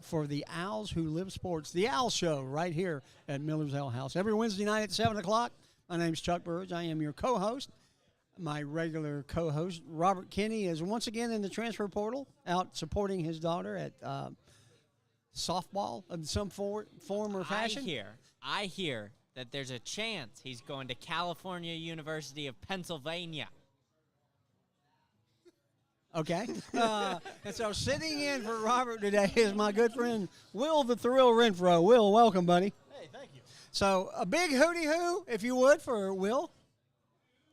for the Owls Who Live Sports, the Owl Show, right here at Miller's Ale House. Every Wednesday night at 7 o'clock. My name's Chuck Burge. I am your co-host. My regular co-host, Robert Kinney, is once again in the transfer portal, out supporting his daughter at softball of some form or fashion. I hear that there's a chance he's going to California University of Pennsylvania. Okay. And so sitting in for Robert today is my good friend, Will the Thrill Renfro. Will, welcome, buddy. Hey, thank you. So a big hooty-hoo, if you would, for Will.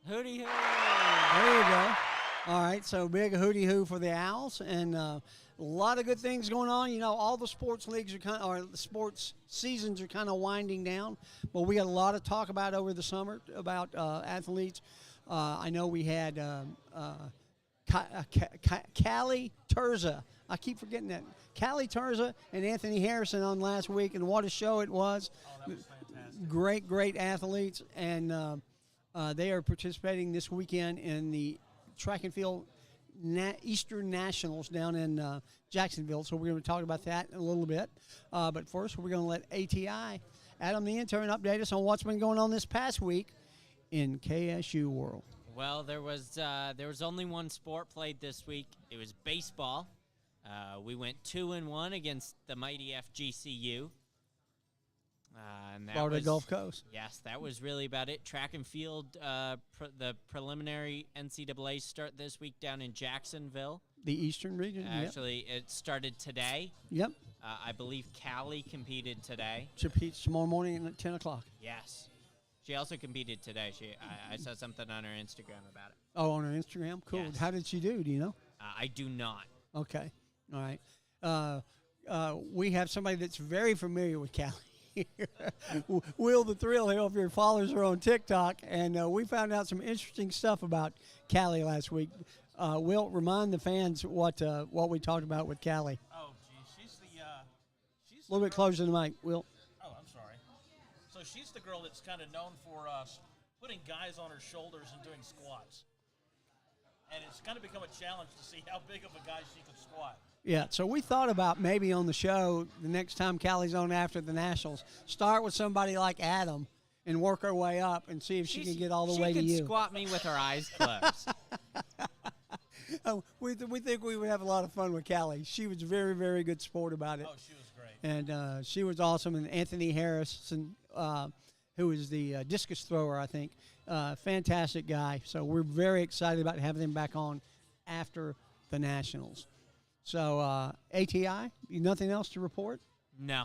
Hooty-hoo. There you go. All right, so big hooty-hoo for the Owls, and a lot of good things going on. You know, all the sports leagues are or the sports seasons are kind of winding down, but we got a lot of talk about over the summer about athletes. I know we had Callie Terza. I keep forgetting that. Callie Terza and Anthony Harrison on last week, and what a show it was. Oh, that was fantastic. Great athletes, and they are participating this weekend in the track and field Eastern Nationals down in Jacksonville. So we're going to talk about that in a little bit. But first, we're going to let ATI, Adam the intern, update us on what's been going on this past week in KSU world. Well, there was only one sport played this week. It was baseball. We went 2-1 against the mighty FGCU. And that Florida was, Gulf Coast. Yes, that was really about it. Track and field, the preliminary NCAA start this week down in Jacksonville. The Eastern region. Actually, it started today. Yep. I believe Callie competed today. Competes tomorrow morning at 10 o'clock. Yes. She also competed today. I saw something on her Instagram about it. Oh, on her Instagram? Cool. Yes. How did she do? Do you know? I do not. Okay. All right. We have somebody that's very familiar with Callie here. Will the Thrill Hill, if your followers are on TikTok, and we found out some interesting stuff about Callie last week. Will, remind the fans what we talked about with Callie. Oh, geez. She's A little bit closer to the mic, Will. Oh, I'm sorry. So she's the girl that's kind of known for putting guys on her shoulders and doing squats. And it's kind of become a challenge to see how big of a guy she could squat. Yeah, so we thought about maybe on the show, the next time Callie's on after the Nationals, start with somebody like Adam and work our way up and see if she can get all the way to you. She can squat me with her eyes closed. We think we would have a lot of fun with Callie. She was a very, very good sport about it. Oh, she was great. And she was awesome. And Anthony Harrison, who is the discus thrower, I think, fantastic guy. So we're very excited about having him back on after the Nationals. So, ATI, nothing else to report? No.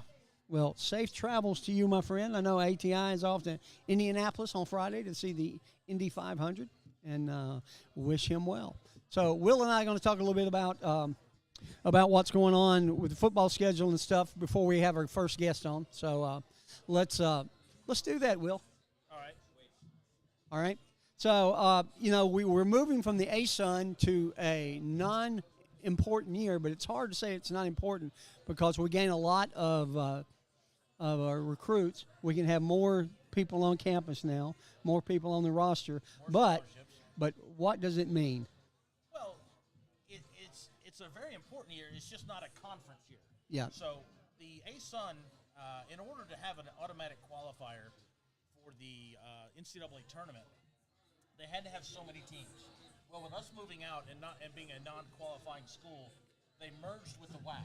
Well, safe travels to you, my friend. I know ATI is off to Indianapolis on Friday to see the Indy 500, and wish him well. So Will and I are going to talk a little bit about what's going on with the football schedule and stuff before we have our first guest on. So let's do that, Will. All right. All right. So, we're moving from the ASUN to a non-important year, but it's hard to say it's not important because we gain a lot of our recruits. We can have more people on campus now, more people on the roster. But what does it mean? Well, it's a very important year. It's just not a conference year. Yeah. So the ASUN, in order to have an automatic qualifier for the NCAA tournament, they had to have so many teams. Well, with us moving out and being a non-qualifying school, they merged with the WAC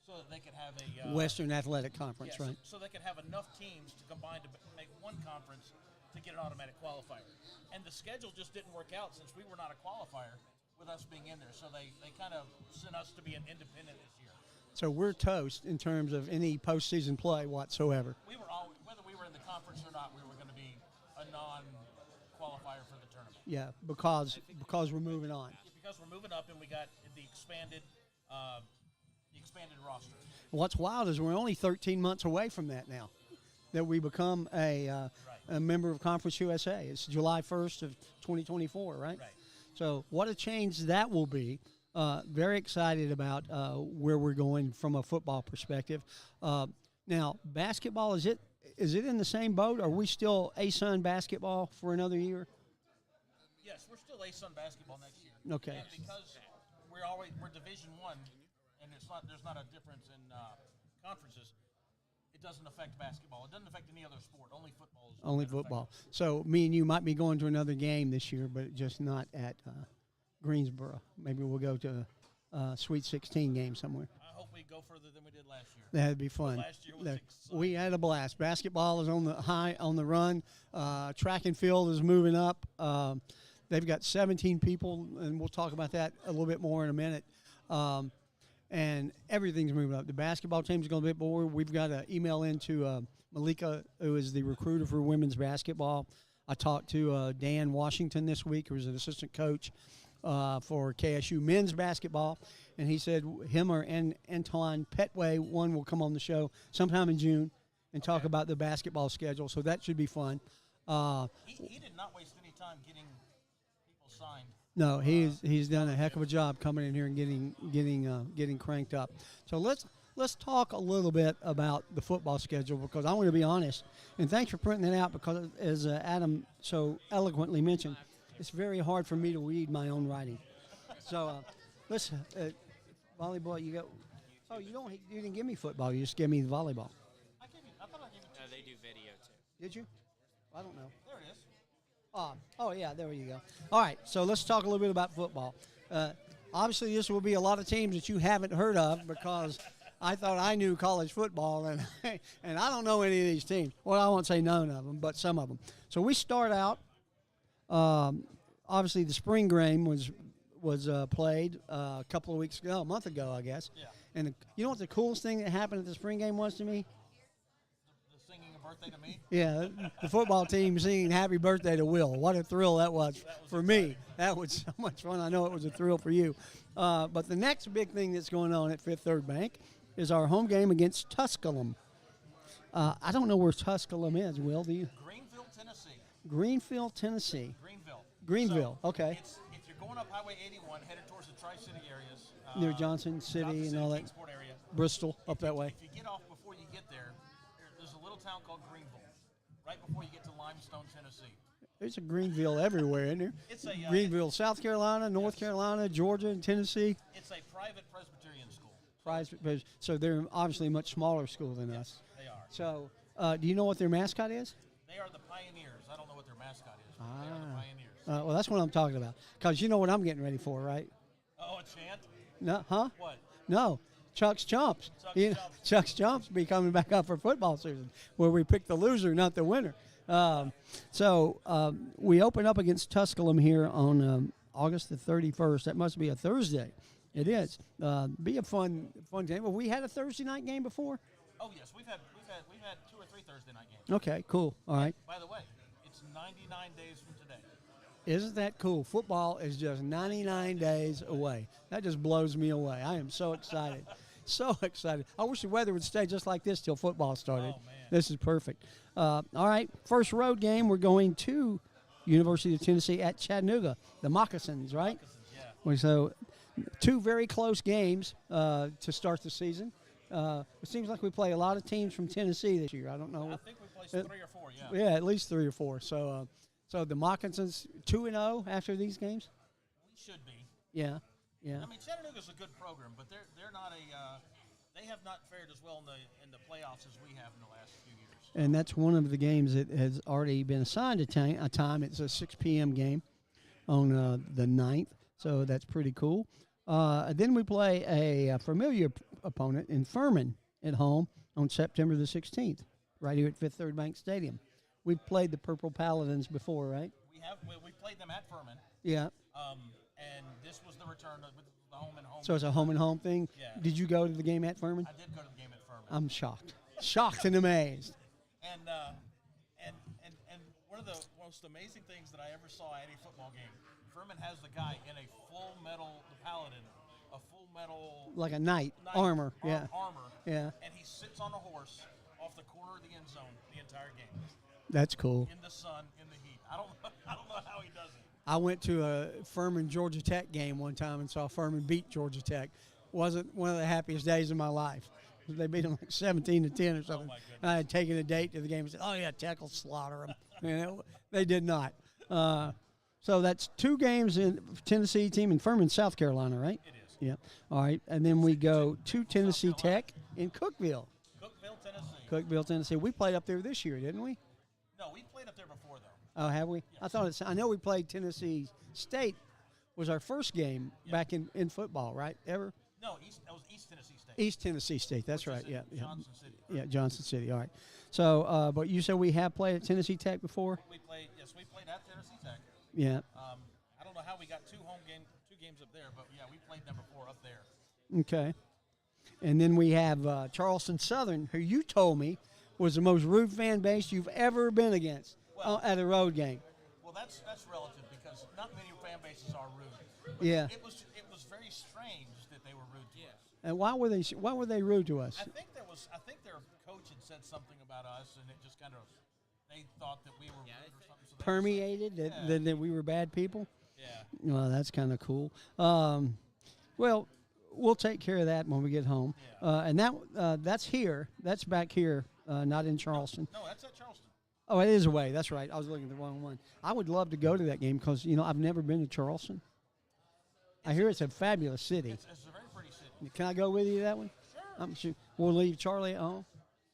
so that they could have a Western Athletic Conference, right? So they could have enough teams to combine to make one conference to get an automatic qualifier. And the schedule just didn't work out since we were not a qualifier with us being in there. So they kind of sent us to be an independent this year. So we're toast in terms of any postseason play whatsoever. We were always, whether we were in the conference or not, we were going to be a non-qualifier for the tournament. Yeah, because we're moving on. Because we're moving up and we got the expanded roster. What's wild is we're only 13 months away from that now, that we become a member of Conference USA. It's July 1st of 2024, right? Right. So what a change that will be. Very excited about where we're going from a football perspective. Now, basketball, is it in the same boat? Are we still ASUN basketball for another year? Yes, we're still ASUN basketball next year. Okay. And because we're Division I in and there's not a difference in conferences, it doesn't affect basketball. It doesn't affect any other sport. Only football is only football. So me and you might be going to another game this year, but just not at Greensboro. Maybe we'll go to a Sweet 16 game somewhere. I hope we go further than we did last year. That'd be fun. Last year was exciting. We had a blast. Basketball is on the run. Track and field is moving up. They've got 17 people, and we'll talk about that a little bit more in a minute. And everything's moving up. The basketball team's going to be more. We've got an email into Malika, who is the recruiter for women's basketball. I talked to Dan Washington this week, who's an assistant coach for KSU men's basketball, and he said him or Antoine Petway, one will come on the show sometime in June and talk about the basketball schedule, so that should be fun. He did not waste any time getting people signed. No, he's done a heck of a job coming in here and getting cranked up. So let's talk a little bit about the football schedule, because I want to be honest, and thanks for printing it out, because as Adam so eloquently mentioned, it's very hard for me to read my own writing. So let's volleyball. You go. Oh, you didn't give me football. You just gave me the volleyball. I thought I gave it to you. They do video too. Did you? I don't know. There it is. Oh, yeah, there you go. All right, so let's talk a little bit about football. Obviously, this will be a lot of teams that you haven't heard of, because I thought I knew college football, and I don't know any of these teams. Well, I won't say none of them, but some of them. So we start out, obviously the spring game was played a couple of weeks ago, a month ago, I guess. Yeah. And you know what the coolest thing that happened at the spring game was to me? Singing a birthday to me? Yeah, the football team singing "Happy Birthday" to Will. What a thrill that was for me. That was so much fun. I know it was a thrill for you. But the next big thing that's going on at Fifth Third Bank is our home game against Tusculum. I don't know where Tusculum is, Will, do you? Greenville, Tennessee. Greenville, Tennessee. Greenville. So okay. If you're going up Highway 81, headed towards the Tri-City areas. Near Johnson City and all that. Kingsport area. Bristol, up that way. If you get off before you get there, there's a little town called Greenville, right before you get to Limestone, Tennessee. There's a Greenville everywhere, isn't there? It's a Greenville, South Carolina, North Carolina, Georgia, and Tennessee. It's a private Presbyterian school. So they're obviously a much smaller school than us. They are. So do you know what their mascot is? They are the Pioneers. I don't know what their mascot is, but they are the Pioneers. Well, that's what I'm talking about. Because you know what I'm getting ready for, right? Oh, a chant? No, huh? What? No. Chuck's Chomps. Chuck's Chuck's Chomps be coming back up for football season, where we pick the loser, not the winner. So we open up against Tusculum here on August the 31st. That must be a Thursday. It is. Be a fun game. Well, we had a Thursday night game before. Oh yes, we've had 2 or 3 Thursday night games. Okay, cool. All right. By the way, it's 99 days from today. Isn't that cool? Football is just 99 days away. That just blows me away. I am so excited. So excited. I wish the weather would stay just like this till football started. Oh, man. This is perfect. All right, first road game, we're going to University of Tennessee at Chattanooga. The Moccasins, right? Yeah. So 2 very close games to start the season. It seems like we play a lot of teams from Tennessee this year. I don't know. I think we placed 3 or 4, yeah. Yeah, at least 3 or 4. So the Moccasins 2-0 after these games? We should be. Yeah. I mean, Chattanooga's a good program, but they're not they have not fared as well in the playoffs as we have in the last few years. And that's one of the games that has already been assigned a time. It's a 6 p.m. game on the 9th, so that's pretty cool. Then we play a familiar opponent in Furman at home on September the 16th, right here at Fifth Third Bank Stadium. We've played the Purple Paladins before, right? We have. We played them at Furman. Yeah. And this was the return of the home and home. So it's a home and home thing? Yeah. Did you go to the game at Furman? I did go to the game at Furman. I'm shocked. Shocked and amazed. And one of the most amazing things that I ever saw at a football game, Furman has the guy in a full metal paladin, a full metal like a knight armor. Yeah. Armor. Yeah. And he sits on a horse off the corner of the end zone the entire game. That's cool. In the sun, in the heat. I don't know how he does it. I went to a Furman Georgia Tech game one time and saw Furman beat Georgia Tech. Wasn't one of the happiest days of my life. They beat them like 17-10 or something. Oh my goodness. I had taken a date to the game and said, "Oh yeah, Tech will slaughter them." They did not. So that's 2 games in Tennessee team in Furman, South Carolina, right? It is. Yep. All right, and then we go to Tennessee Tech in Cookeville. Cookeville, Tennessee. Cookeville, Tennessee. We played up there this year, didn't we? No, we played up there before, though. Oh, have we? Yes. I thought I know we played Tennessee State. Was our first game back in football, right? Ever? No, that was East Tennessee State. East Tennessee State. That's Which right. is in Johnson City. Yeah, Johnson City. All right. So, but you said we have played at Tennessee Tech before? We played at Tennessee Tech. Yeah. I don't know how we got two games up there, but yeah, we played them before up there. Okay. And then we have Charleston Southern, who you told me was the most rude fan base you've ever been against at a road game. Well, that's relative because not many fan bases are rude. But Yeah. It was very strange that they were rude to us. And why were they rude to us? I think their coach had said something about us, and it just kind of they thought that we were rude or something. So Permeated that we were bad people? Yeah. Well, that's kind of cool. Well, we'll take care of that when we get home. Yeah. And that's here. That's back here, not in Charleston. No, that's at Charleston. Oh, it is away. That's right. I was looking at the wrong one. I would love to go to that game because, I've never been to Charleston. I hear it's a fabulous city. It's a very pretty city. Can I go with you to that one? Sure. I'm sure. We'll leave Charlie at home?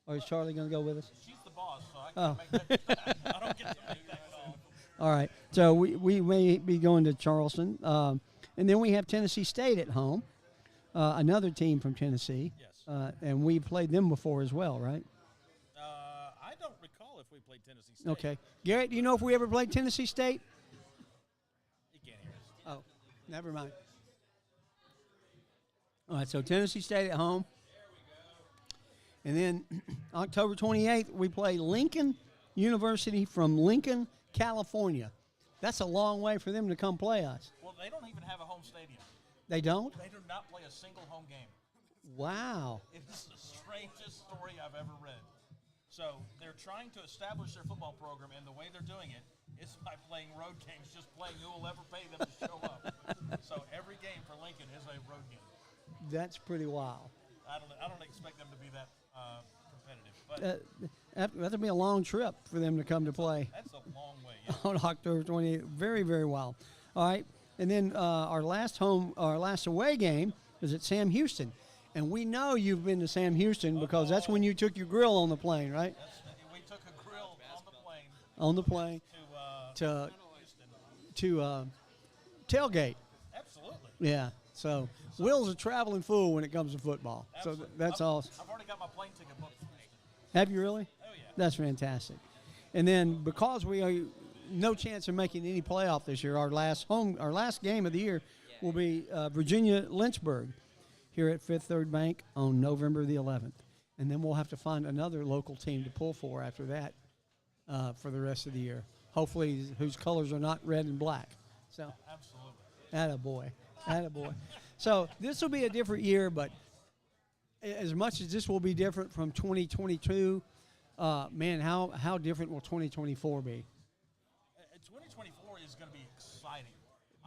Or is Charlie going to go with us? She's the boss, so I can't make that. I don't get to make that call. All right. So we may be going to Charleston. And then we have Tennessee State at home, another team from Tennessee. Yes. And we played them before as well, right? I don't recall if we played Tennessee State. Okay. Garrett, do you know if we ever played Tennessee State? You can't hear us. Oh, never mind. All right, so Tennessee State at home. And then October 28th, we play Lincoln University from Lincoln, California. That's a long way for them to come play us. Well, they don't even have a home stadium. They don't? They do not play a single home game. Wow. It's the strangest story I've ever read. So they're trying to establish their football program, and the way they're doing it is by playing road games, just playing who will ever pay them to show up. So every game for Lincoln is a road game. That's pretty wild. I don't expect them to be that competitive, but That'll be a long trip for them to come to play that's a long way. Yeah. on October 28th. Very, very wild. All right. And then our last away game is at Sam Houston. And we know you've been to Sam Houston because that's when you took your grill on the plane, right? We took a grill On the plane to Houston. to tailgate. Absolutely. Yeah. So Will's a traveling fool when it comes to football. Absolutely. So that's all. I've already got my plane ticket booked for Houston. Have you really? Oh, yeah. That's fantastic. And then because we are no chance of making any playoff this year, our last game of the year will be Virginia Lynchburg here at Fifth Third Bank on November the 11th. And then we'll have to find another local team to pull for after that for the rest of the year. Hopefully whose colors are not red and black. So, Absolutely. attaboy. So this will be a different year, but as much as this will be different from 2022, man, how different will 2024 be? 2024 is going to be exciting.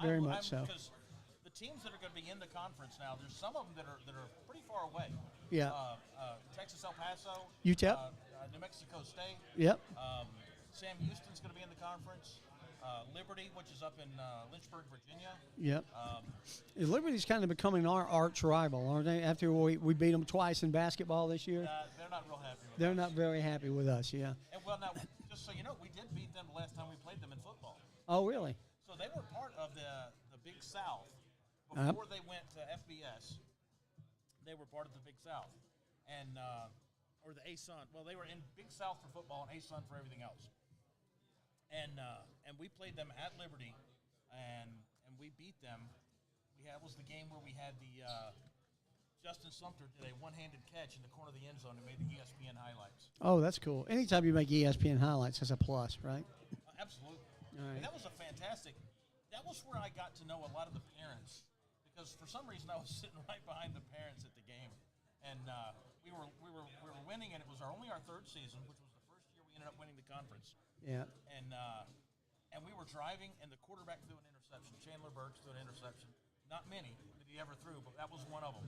Very much so. Because the teams that are going to be in the conference now, there's some of them that are pretty far away. Yeah. Texas El Paso. UTEP. New Mexico State. Yep. Sam Houston's going to be in the conference. Liberty, which is up in Lynchburg, Virginia. Yep. Liberty's kind of becoming our arch rival, aren't they? After we beat them twice in basketball this year. They're not real happy with us. They're not very happy with us, yeah. And well, now, just so you know, we did beat them the last time we played them in football. Oh, really? So they were part of the Big South. Before they went to FBS, they were part of the Big South. And, or the A-Sun. Well, they were in Big South for football and A-Sun for everything else. And we played them at Liberty, and we beat them. That was the game where we had the Justin Sumter did a one-handed catch in the corner of the end zone and made the ESPN highlights. Oh, that's cool. Anytime you make ESPN highlights, that's a plus, right? Absolutely. All right. And that was that was where I got to know a lot of the parents, because for some reason I was sitting right behind the parents at the game, and we were winning, and it was only our third season, which was the first year we ended up winning the conference. Yeah. And we were driving, and the quarterback threw an interception. Chandler Burks threw an interception. Not many that he ever threw, but that was one of them.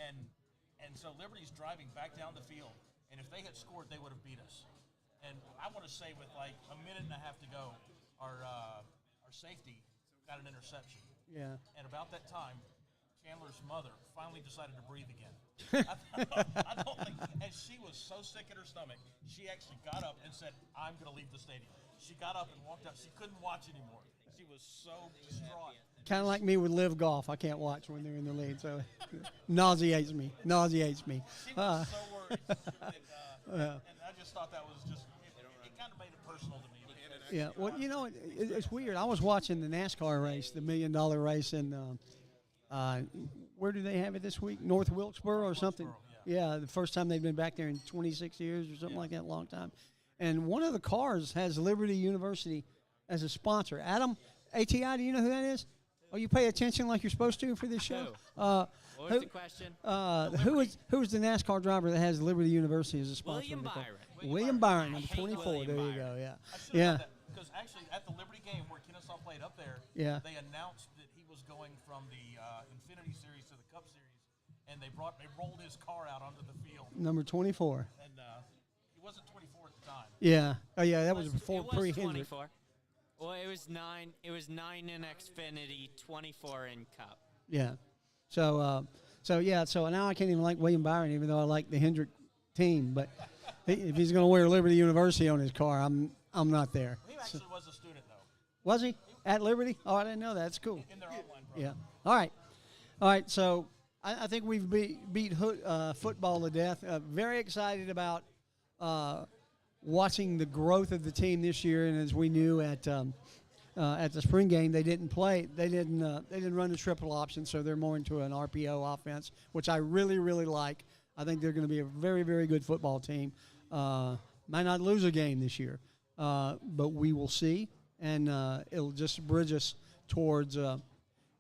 And so Liberty's driving back down the field, and if they had scored, they would have beat us. And I want to say with like a minute and a half to go, our safety got an interception. Yeah. And about that time, Chandler's mother finally decided to breathe again. I don't think, and she was so sick in her stomach, she actually got up and said, "I'm going to leave the stadium." She got up and walked out. She couldn't watch anymore. She was so distraught. Kind of like me with Live Golf. I can't watch when they're in the lead, so nauseates me. Nauseates me. She was so worried, and I just thought that was just it kind of made it personal to me. Yeah, well, you know, it's weird. I was watching the NASCAR race, the $1 million race, and where do they have it this week? North Wilkesboro or something? Yeah, the first time they've been back there in 26 years or something like that, a long time. And one of the cars has Liberty University as a sponsor. Adam, ATI, do you know who that is? Oh, you pay attention like you're supposed to for this show? What was the question? Who is the NASCAR driver that has Liberty University as a sponsor? William Byron, number 24. There you go. Yeah. Yeah. Because actually, at the Liberty game where Kennesaw played up there, they announced that he was going from the Infinity Series to the Cup Series, and they rolled his car out onto the field. Number 24. And he wasn't 24 at the time. Yeah. Oh yeah, that was before pre-Hendrick. 24. Well, it was 9. It was 9 in Xfinity, 24 in Cup. Yeah. So now I can't even like William Byron, even though I like the Hendrick team. But if he's going to wear Liberty University on his car, I'm not there. He actually was a student, though. Was he at Liberty? Oh, I didn't know that. That's cool. In their online program. Yeah. All right. So I think we've beat football to death. Very excited about watching the growth of the team this year. And as we knew at the spring game, they didn't play. They didn't run the triple option, so they're more into an RPO offense, which I really, really like. I think they're going to be a very, very good football team. Might not lose a game this year, but we will see, and it'll just bridge us towards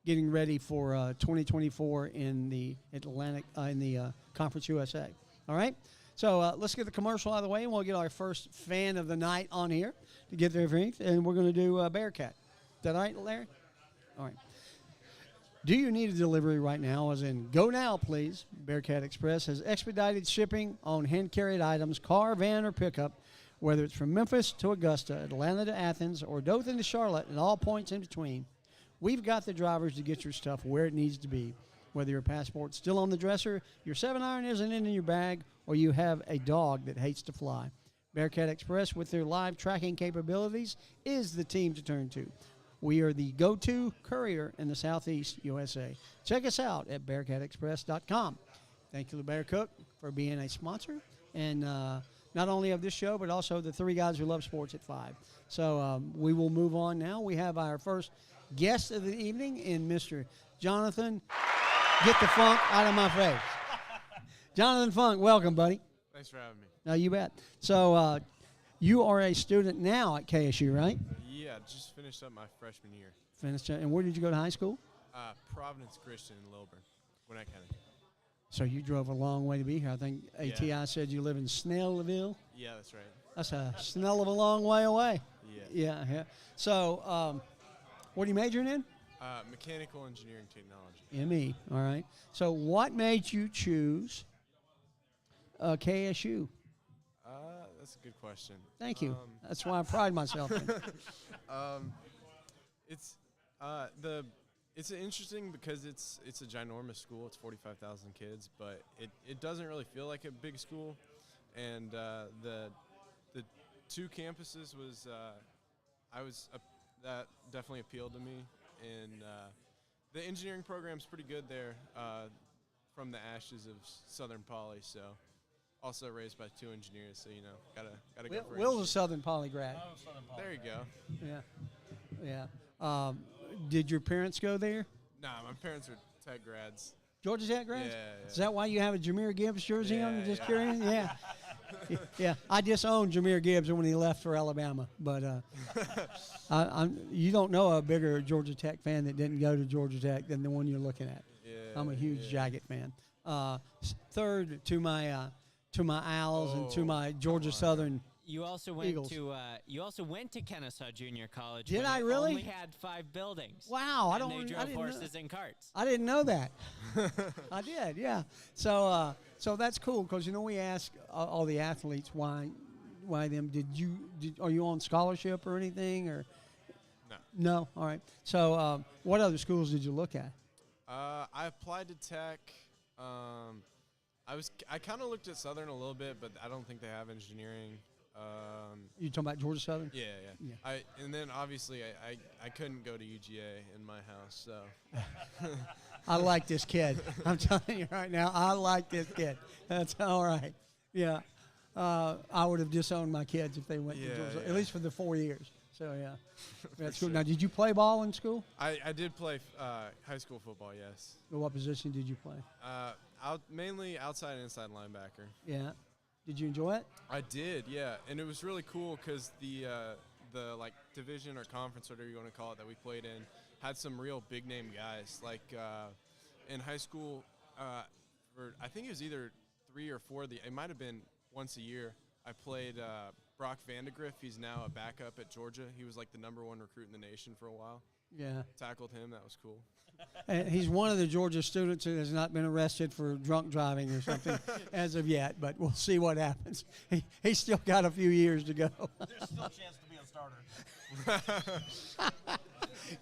getting ready for 2024 in the Conference USA. All right. So let's get the commercial out of the way, and we'll get our first fan of the night on here to get their drink, and we're going to do Bearcat. Is that all right, Larry? All right. Do you need a delivery right now, as in go now, please? Bearcat Express has expedited shipping on hand-carried items, car, van, or pickup, whether it's from Memphis to Augusta, Atlanta to Athens, or Dothan to Charlotte, and all points in between. We've got the drivers to get your stuff where it needs to be. Whether your passport's still on the dresser, your 7-iron isn't in your bag, or you have a dog that hates to fly, Bearcat Express, with their live tracking capabilities, is the team to turn to. We are the go-to courier in the Southeast USA. Check us out at BearcatExpress.com. Thank you to Bear Cook for being a sponsor, and not only of this show, but also the Three Guys Who Love Sports at 5. So we will move on now. We have our first guest of the evening in Mr. Jonathan. Get the funk out of my face. Jonathan Funk, welcome, buddy. Thanks for having me. No, you bet. So you are a student now at KSU, right? Yeah, just finished up my freshman year. Finished. And where did you go to high school? Providence Christian in Lilburn, Gwinnett County. So you drove a long way to be here. I think ATI said you live in Snellville. Yeah, that's right. That's a snell of a long way away. Yeah. Yeah. So what are you majoring in? Mechanical engineering technology. ME. All right. So what made you choose KSU? That's a good question. Thank you. That's why I pride myself in. It's interesting because it's a ginormous school. It's 45,000 kids, but it doesn't really feel like a big school. And the two campuses that definitely appealed to me. And the engineering program's pretty good there, from the ashes of Southern Poly. So. Also raised by two engineers, so gotta go for it. Will's a Southern Poly grad. There you go. Yeah. Did your parents go there? Nah, my parents are tech grads. Georgia Tech grads? Yeah. Is that why you have a Jameer Gibbs jersey on? I'm just curious. Yeah. Yeah. I disowned Jameer Gibbs when he left for Alabama, but you don't know a bigger Georgia Tech fan that didn't go to Georgia Tech than the one you're looking at. Yeah. I'm a huge Jagged fan. Third to my Owls and to my Georgia Southern You also went Eagles. to Kennesaw Junior College. Did when I it really? Only had 5 buildings. Wow, and they drove horses and carts. I didn't know that. I did, yeah. So that's cool because we ask all the athletes why them. Are you on scholarship or anything or? No. No. All right. So what other schools did you look at? I applied to Tech. I kind of looked at Southern a little bit, but I don't think they have engineering. You talking about Georgia Southern? Yeah. Yeah. And then obviously I couldn't go to UGA in my house, so. I like this kid. I'm telling you right now, I like this kid. That's all right. Yeah. I would have disowned my kids if they went to Georgia, at least for the 4 years. So, yeah. That's cool. Sure. Now, did you play ball in school? I did play high school football, yes. What position did you play? Mainly outside and inside linebacker. Yeah. Did you enjoy it? I did, yeah. And it was really cool because the like division or conference, whatever you want to call it, that we played in had some real big name guys. Like in high school, I think it was either 3 or 4. It might have been once a year. I played Brock Vandegrift. He's now a backup at Georgia. He was like the #1 recruit in the nation for a while. Yeah. Tackled him. That was cool. And he's one of the Georgia students who has not been arrested for drunk driving or something as of yet, but we'll see what happens. He's still got a few years to go. There's still a chance to be a starter.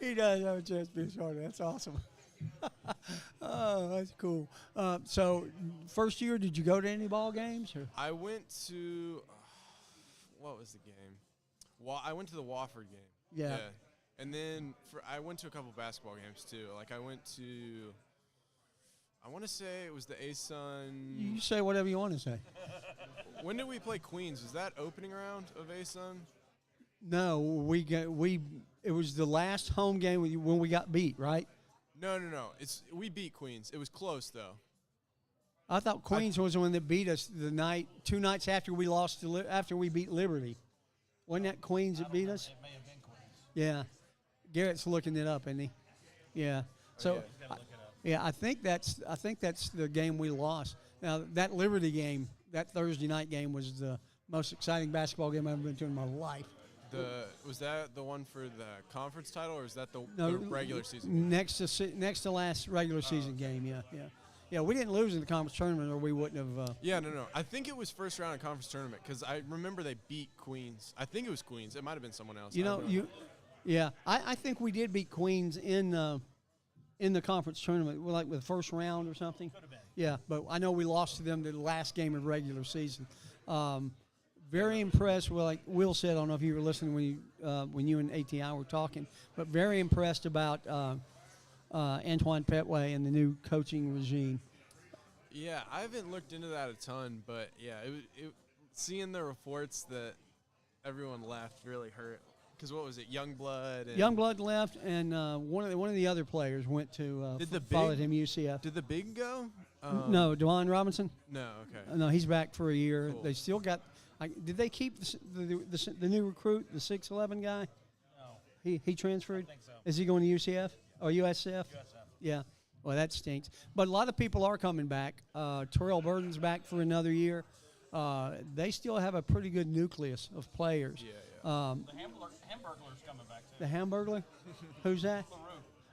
He does have a chance to be a starter. That's awesome. Oh, that's cool. So, first year, did you go to any ball games? Or? I went to what was the game? I went to the Wofford game. Yeah. And then I went to a couple basketball games too. Like I went to, I want to say it was the ASUN. You say whatever you want to say. When did we play Queens? Was that opening round of ASUN? No, it was the last home game when we got beat, right? No. We beat Queens. It was close though. I thought Queens was the one that beat us 2 nights after we lost after we beat Liberty. Wasn't that Queens that beat us? It may have been Queens. Yeah. Garrett's looking it up, isn't he? Yeah. So, Yeah. I think that's the game we lost. Now that Liberty game, that Thursday night game, was the most exciting basketball game I've ever been to in my life. Was that the one for the conference title, or is that the regular season game? Next to last regular season game. Yeah. We didn't lose in the conference tournament, or we wouldn't have. No. I think it was first round of conference tournament because I remember they beat Queens. I think it was Queens. It might have been someone else. Yeah, I think we did beat Queens in the conference tournament, like with the first round or something. Could have been. Yeah, but I know we lost to them the last game of regular season. Very impressed. Well, like Will said, I don't know if you were listening when you and ATI were talking, but very impressed about Antoine Petway and the new coaching regime. Yeah, I haven't looked into that a ton, but yeah, seeing the reports that everyone left really hurt. Because what was it, Youngblood? Youngblood left, and one of the other players went to followed him UCF. Did the big go? No, DeJuan Robinson. No, okay. No, he's back for a year. Cool. They still got. Did they keep the new recruit, the 6'11" guy? No. He transferred. I think so. Is he going to UCF or USF? USF. Yeah. Well, that stinks. But a lot of people are coming back. Terrell Burden's back for another year. They still have a pretty good nucleus of players. Yeah. The Hamburglar's coming back too. The Hamburglar? Who's that? LaRue.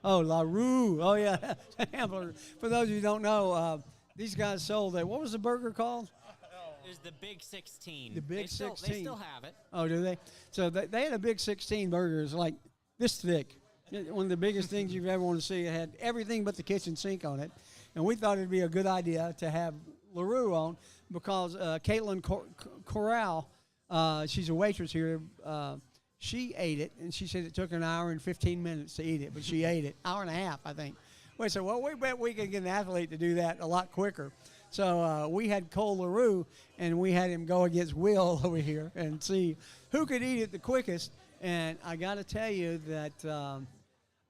Oh, LaRue. Oh, yeah. Hamburger. For those of you who don't know, these guys sold what was the burger called? It was the Big 16. The Big 16. They still have it. Oh, do they? So they had a Big 16 burger. It's like this thick. One of the biggest things you've ever want to see. It had everything but the kitchen sink on it. And we thought it would be a good idea to have LaRue on because Caitlin Corral, she's a waitress here, she ate it, and she said it took her an hour and 15 minutes to eat it, but she ate it. Hour and a half, I think. We said, well, we bet we could get an athlete to do that a lot quicker. So we had Cole LaRue, and we had him go against Will over here and see who could eat it the quickest. And I got to tell you that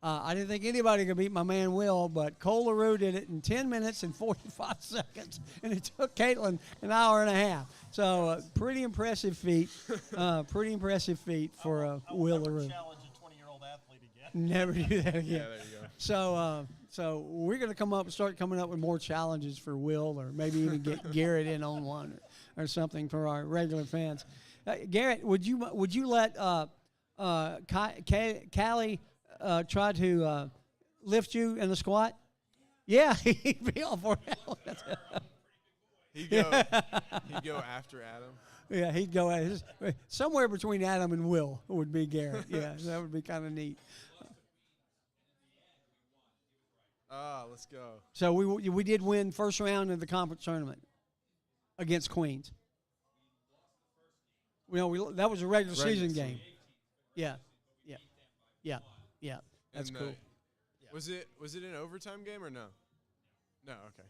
I didn't think anybody could beat my man Will, but Cole LaRue did it in 10 minutes and 45 seconds, and it took Caitlin an hour and a half. So pretty impressive feat. Pretty impressive feat for Will LaRue. Challenge a 20-year-old athlete again. Never do that again. Yeah, there you go. So we're going to start coming up with more challenges for Will, or maybe even get Garrett in on one or something for our regular fans. Garrett, would you let Callie try to lift you in the squat? Yeah, he'd be all for it. He'd go after Adam. Yeah, he'd go somewhere between Adam and Will would be Garrett. Yeah, that would be kind of neat. Let's go. So we did win first round of the conference tournament against Queens. That was a regular season game. Yeah. That's And, cool. Was it an overtime game or no? No, okay.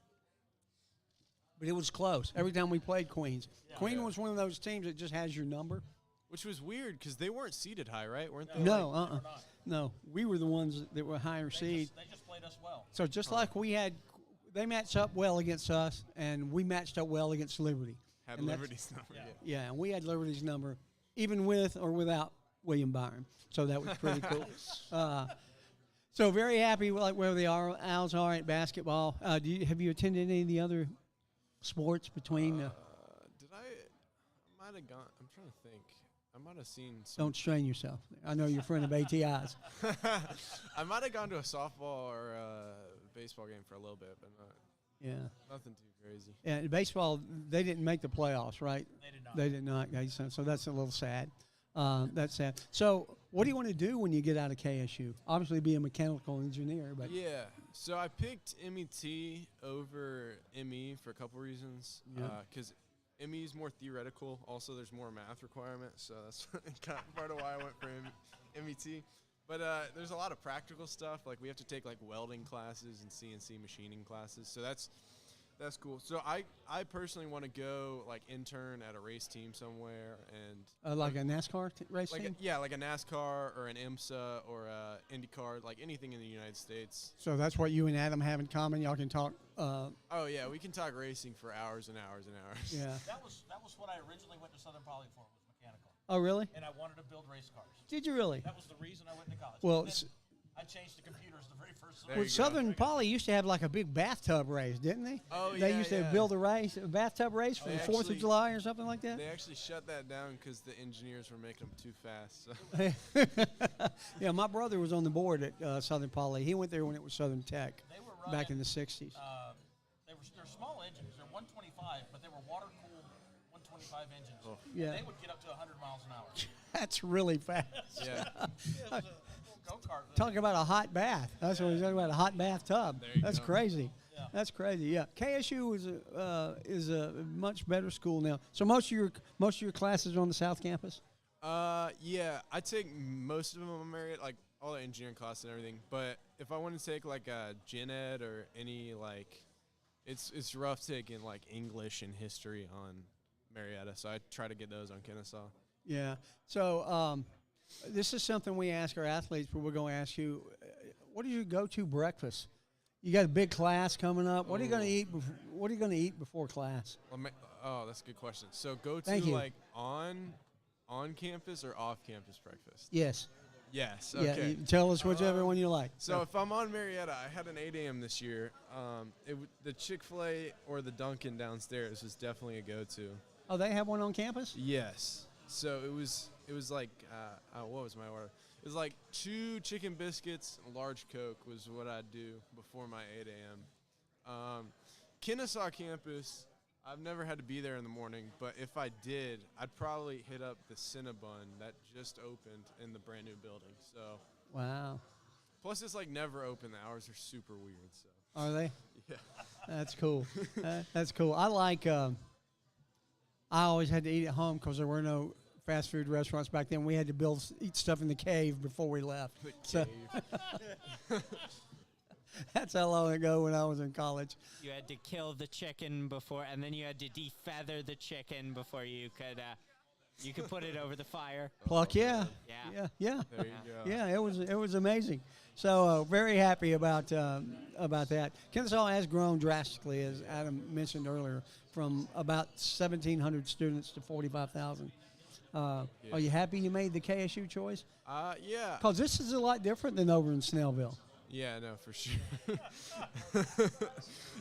But it was close every time we played Queens. Queen was one of those teams that just has your number. Which was weird because they weren't seeded high, right? Weren't they? No, No, we were the ones that were higher seed. They just played us well. So just like they matched up well against us, and we matched up well against Liberty. Had And Liberty's number. Yeah, and we had Liberty's number, even with or without William Byron. So that was pretty cool. So very happy with where the Owls are at basketball. Have you attended any of the other sports between? Did I might have gone. I'm trying to think. I might have seen some. Don't strain yourself. I know you're a friend of ATI's. I might have gone to a softball or a baseball game for a little bit, but nothing too crazy. Yeah, baseball, they didn't make the playoffs, right? They did not. They did not. So that's a little sad. That's sad. So what do you want to do when you get out of KSU? Obviously be a mechanical engineer, but Yeah. So I picked MET over ME for a couple reasons. Yeah. Because ME is more theoretical. Also, there's more math requirements, so that's kind of part of why I went for MET. But there's a lot of practical stuff. Like we have to take like welding classes and CNC machining classes. So that's cool. So I personally want to go like intern at a race team somewhere and like a NASCAR race team? like a NASCAR or an IMSA or a IndyCar, like anything in the United States. So that's what you and Adam have in common. Y'all can talk. Oh yeah, we can talk racing for hours and hours and hours. Yeah. That was what I originally went to Southern Poly for, was mechanical. Oh, really? And I wanted to build race cars. Did you really? That was the reason I went to college. Well, And then I changed to computers the very first There semester. you go. Southern Poly used to have like a big bathtub race, didn't they? Oh, They yeah, used to yeah. build a bathtub race for They the 4th of actually- July or something like that. They actually shut that down because the engineers were making them too fast. So. Yeah, my brother was on the board at Southern Poly. He went there when it was Southern Tech They were back in the running, 60s. they're small engines. They're 125, but they were water-cooled 125 engines. Oh. Yeah. They would get up to 100 miles an hour. That's really fast. Yeah. It was a little go-kart. Talking about a hot bath. That's what he's talking about, a hot bathtub. There you That's go. crazy. Yeah. That's crazy. Yeah. KSU is a much better school now. So most of your classes are on the South Campus? Yeah, I take most of them on Marriott, like all the engineering classes and everything. But if I want to take like a gen ed or any like, it's rough taking like English and history on Marietta. So I try to get those on Kennesaw. Yeah. So this is something we ask our athletes, but we're going to ask you, what is your go-to breakfast? You got a big class coming up. What are you going to eat? What are you going to eat before class? Oh, that's a good question. So go to Thank you. like on campus or off campus breakfast? Yes. Yes. Yeah. Okay. Tell us whichever one you like. So if I'm on Marietta, I had an 8 a.m. this year. The Chick-fil-A or the Dunkin' downstairs was definitely a go-to. Oh, they have one on campus? Yes. So it was like what was my order? It was like 2 chicken biscuits, a large Coke was what I'd do before my 8 a.m. Kennesaw campus, I've never had to be there in the morning, but if I did, I'd probably hit up the Cinnabon that just opened in the brand new building. So Wow. plus it's like never open. The hours are super weird. So Are they? yeah. That's cool. That's cool. I like. I always had to eat at home because there were no fast food restaurants back then. We had to eat stuff in the cave before we left. The So- cave. That's how long ago when I was in college. You had to kill the chicken before, and then you had to defeather the chicken before you could put it over the fire. Pluck, yeah. Yeah. Yeah. There you go. Yeah, it was amazing. So very happy about that. Kennesaw has grown drastically, as Adam mentioned earlier, from about 1,700 students to 45,000. Are you happy you made the KSU choice? Yeah. Because this is a lot different than over in Snellville. Yeah, no, for sure.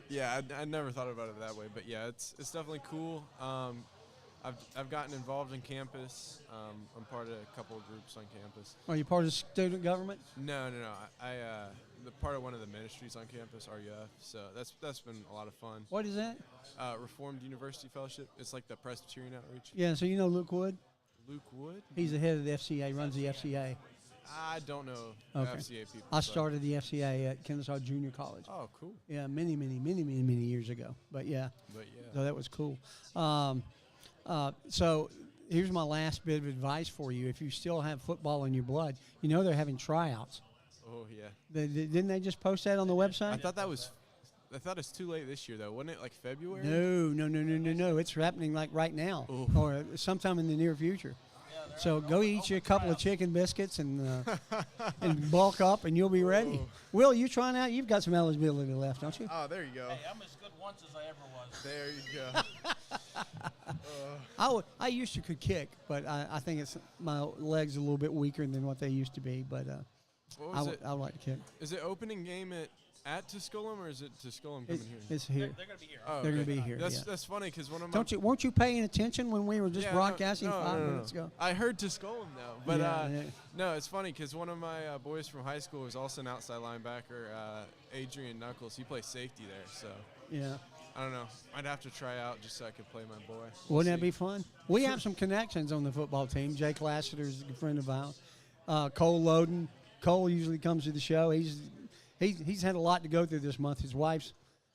Yeah, I never thought about it that way, but yeah, it's definitely cool. I've gotten involved in campus. I'm part of a couple of groups on campus. Are you part of student government? No. The part of one of the ministries on campus, RUF. So that's been a lot of fun. What is that? Reformed University Fellowship. It's like the Presbyterian outreach. Yeah, so you know Luke Wood? Luke Wood. He's the head of the FCA, runs the FCA. I don't know Okay. FCA people. I but- started the FCA at Kennesaw Junior College. Oh, cool. Yeah, many years ago. But yeah, But yeah. so that was cool. So here's my last bit of advice for you. If you still have football in your blood, you know they're having tryouts. Oh, yeah. Didn't they just post that on the website? I thought it's too late this year, though. Wasn't it like February? No. It's happening like right now Oof. or sometime in the near future. So go eat you a couple of chicken biscuits and bulk up, and you'll be ready. Oh. Will, you trying out? You've got some eligibility left, don't you? Oh, there you go. Hey, I'm as good once as I ever was. There you go. I used to could kick, but I think it's my legs a little bit weaker than what they used to be. But What I was would it? I would like to kick. Is it opening game at Tusculum, or is it Tusculum coming here? It's here. They're going to be here. Oh, They're gonna okay. be here. That's Yeah. that's funny because one of my Weren't you paying attention when we were just Yeah, broadcasting no, 5 no. minutes ago? I heard Tusculum though, but Yeah. no, it's funny because one of my boys from high school was also an outside linebacker, Adrian Knuckles. He plays safety there, so Yeah. I don't know. I'd have to try out just so I could play my boy. We'll Wouldn't that see. be fun? We have some connections on the football team. Jake Lassiter is a good friend of ours. Cole Loden. Cole usually comes to the show. He's had a lot to go through this month. His wife's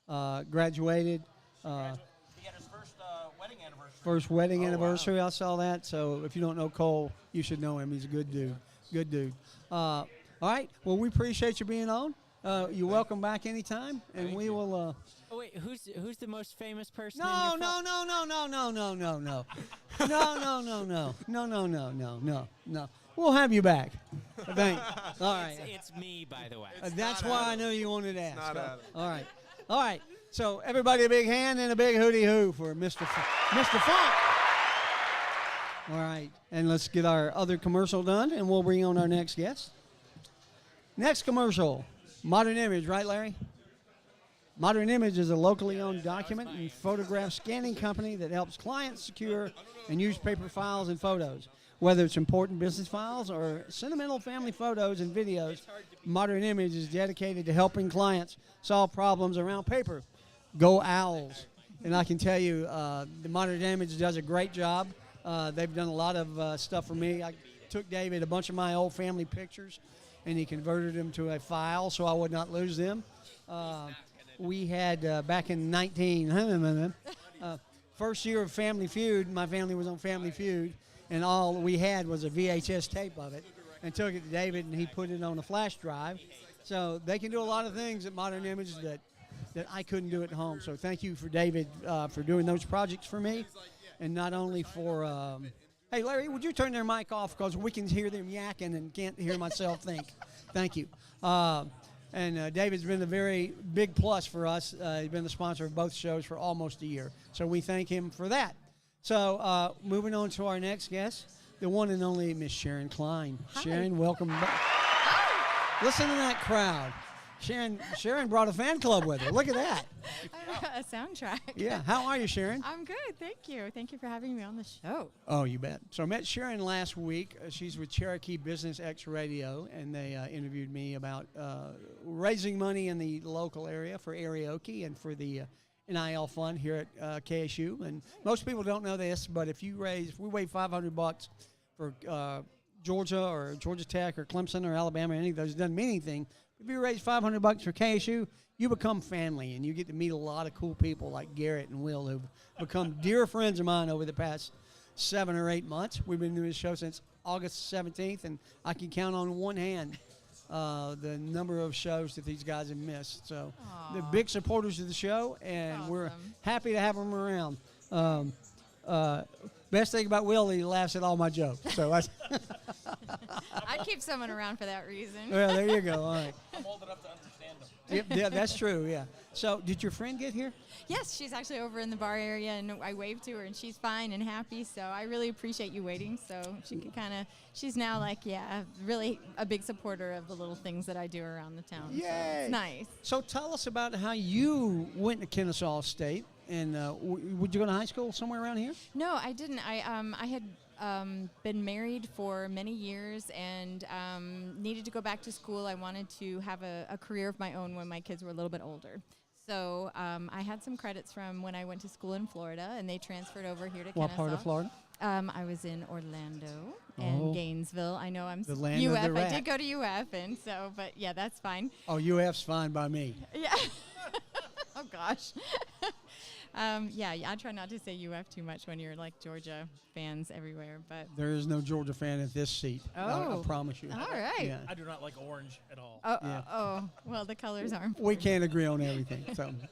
graduated. He had his first wedding anniversary. First wedding Oh, anniversary. I saw that. So if you don't know Cole, you should know him. He's a good dude. Good dude. All right. Well, we appreciate you being on. You're welcome back anytime, and Thank we you. will. Oh wait, who's the most famous person? No. in We'll have you back. Thank. All right. It's me, by the way. That's not why Adam. I know you wanted to ask. not Adam. All right. All right. So everybody, a big hand and a big hooty hoo for Mr. Funk. All right, and let's get our other commercial done, and we'll bring on our next guest. Next commercial, Modern Image, right, Larry? Modern Image is a locally owned document and photograph scanning company that helps clients secure and use paper files and photos. Whether it's important business files or sentimental family photos and videos, Modern Image is dedicated to helping clients solve problems around paper. Go Owls. And I can tell you, the Modern Image does a great job. They've done a lot of stuff for me. I took David a bunch of my old family pictures, and he converted them to a file so I would not lose them. We had back in first year of Family Feud, my family was on Family Feud, and all we had was a VHS tape of it, and took it to David, and he put it on a flash drive. So they can do a lot of things at Modern Image that I couldn't do at home. So thank you for David for doing those projects for me, and not only for hey, Larry, would you turn their mic off because we can hear them yakking and can't hear myself think. Thank you. And David's been a very big plus for us. He's been the sponsor of both shows for almost a year. So we thank him for that. So moving on to our next guest, the one and only Miss Sharon Klein. Hi. Sharon, welcome back. Listen to that crowd. Sharon brought a fan club with her. Look at that. A soundtrack. Yeah. How are you, Sharon? I'm good, thank you. Thank you for having me on the show. Oh, you bet. So I met Sharon last week. She's with Cherokee Business X Radio, and they interviewed me about raising money in the local area for karaoke and for the NIL fund here at KSU. And most people don't know this, but if we waive $500 for Georgia or Georgia Tech or Clemson or Alabama, any of those, it doesn't mean anything. If you raise $500 for KSU, you become family, and you get to meet a lot of cool people like Garrett and Will, who've become dear friends of mine over the past 7 or 8 months. We've been doing this show since August 17th, and I can count on one hand the number of shows that these guys have missed. So they're big supporters of the show, and we're Awesome. happy to have them around. Best thing about Will, he laughs at all my jokes. So I'd keep someone around for that reason. well, there you go. All right. I'm old enough to understand them. Yeah, that's true, yeah. So did your friend get here? Yes, she's actually over in the bar area, and I waved to her, and she's fine and happy. So I really appreciate you waiting. So she can she's now like, really a big supporter of the little things that I do around the town. So Yay. it's nice. So tell us about how you went to Kennesaw State, and would you go to high school somewhere around here? No, I didn't. I had been married for many years and needed to go back to school. I wanted to have a career of my own when my kids were a little bit older. So I had some credits from when I went to school in Florida, and they transferred over here to Kennesaw. What part of Florida? I was in Orlando and Gainesville. I know I'm The land of UF. the I rat. did go to UF, and so, but yeah, that's fine. Oh, UF's fine by me. Yeah. Oh gosh. Yeah, I try not to say UF too much when you're like Georgia fans everywhere, but. There is no Georgia fan at this seat. I promise you. All right. Yeah. I do not like orange at all. Oh, Yeah. Well, the colors are important. We can't agree on everything.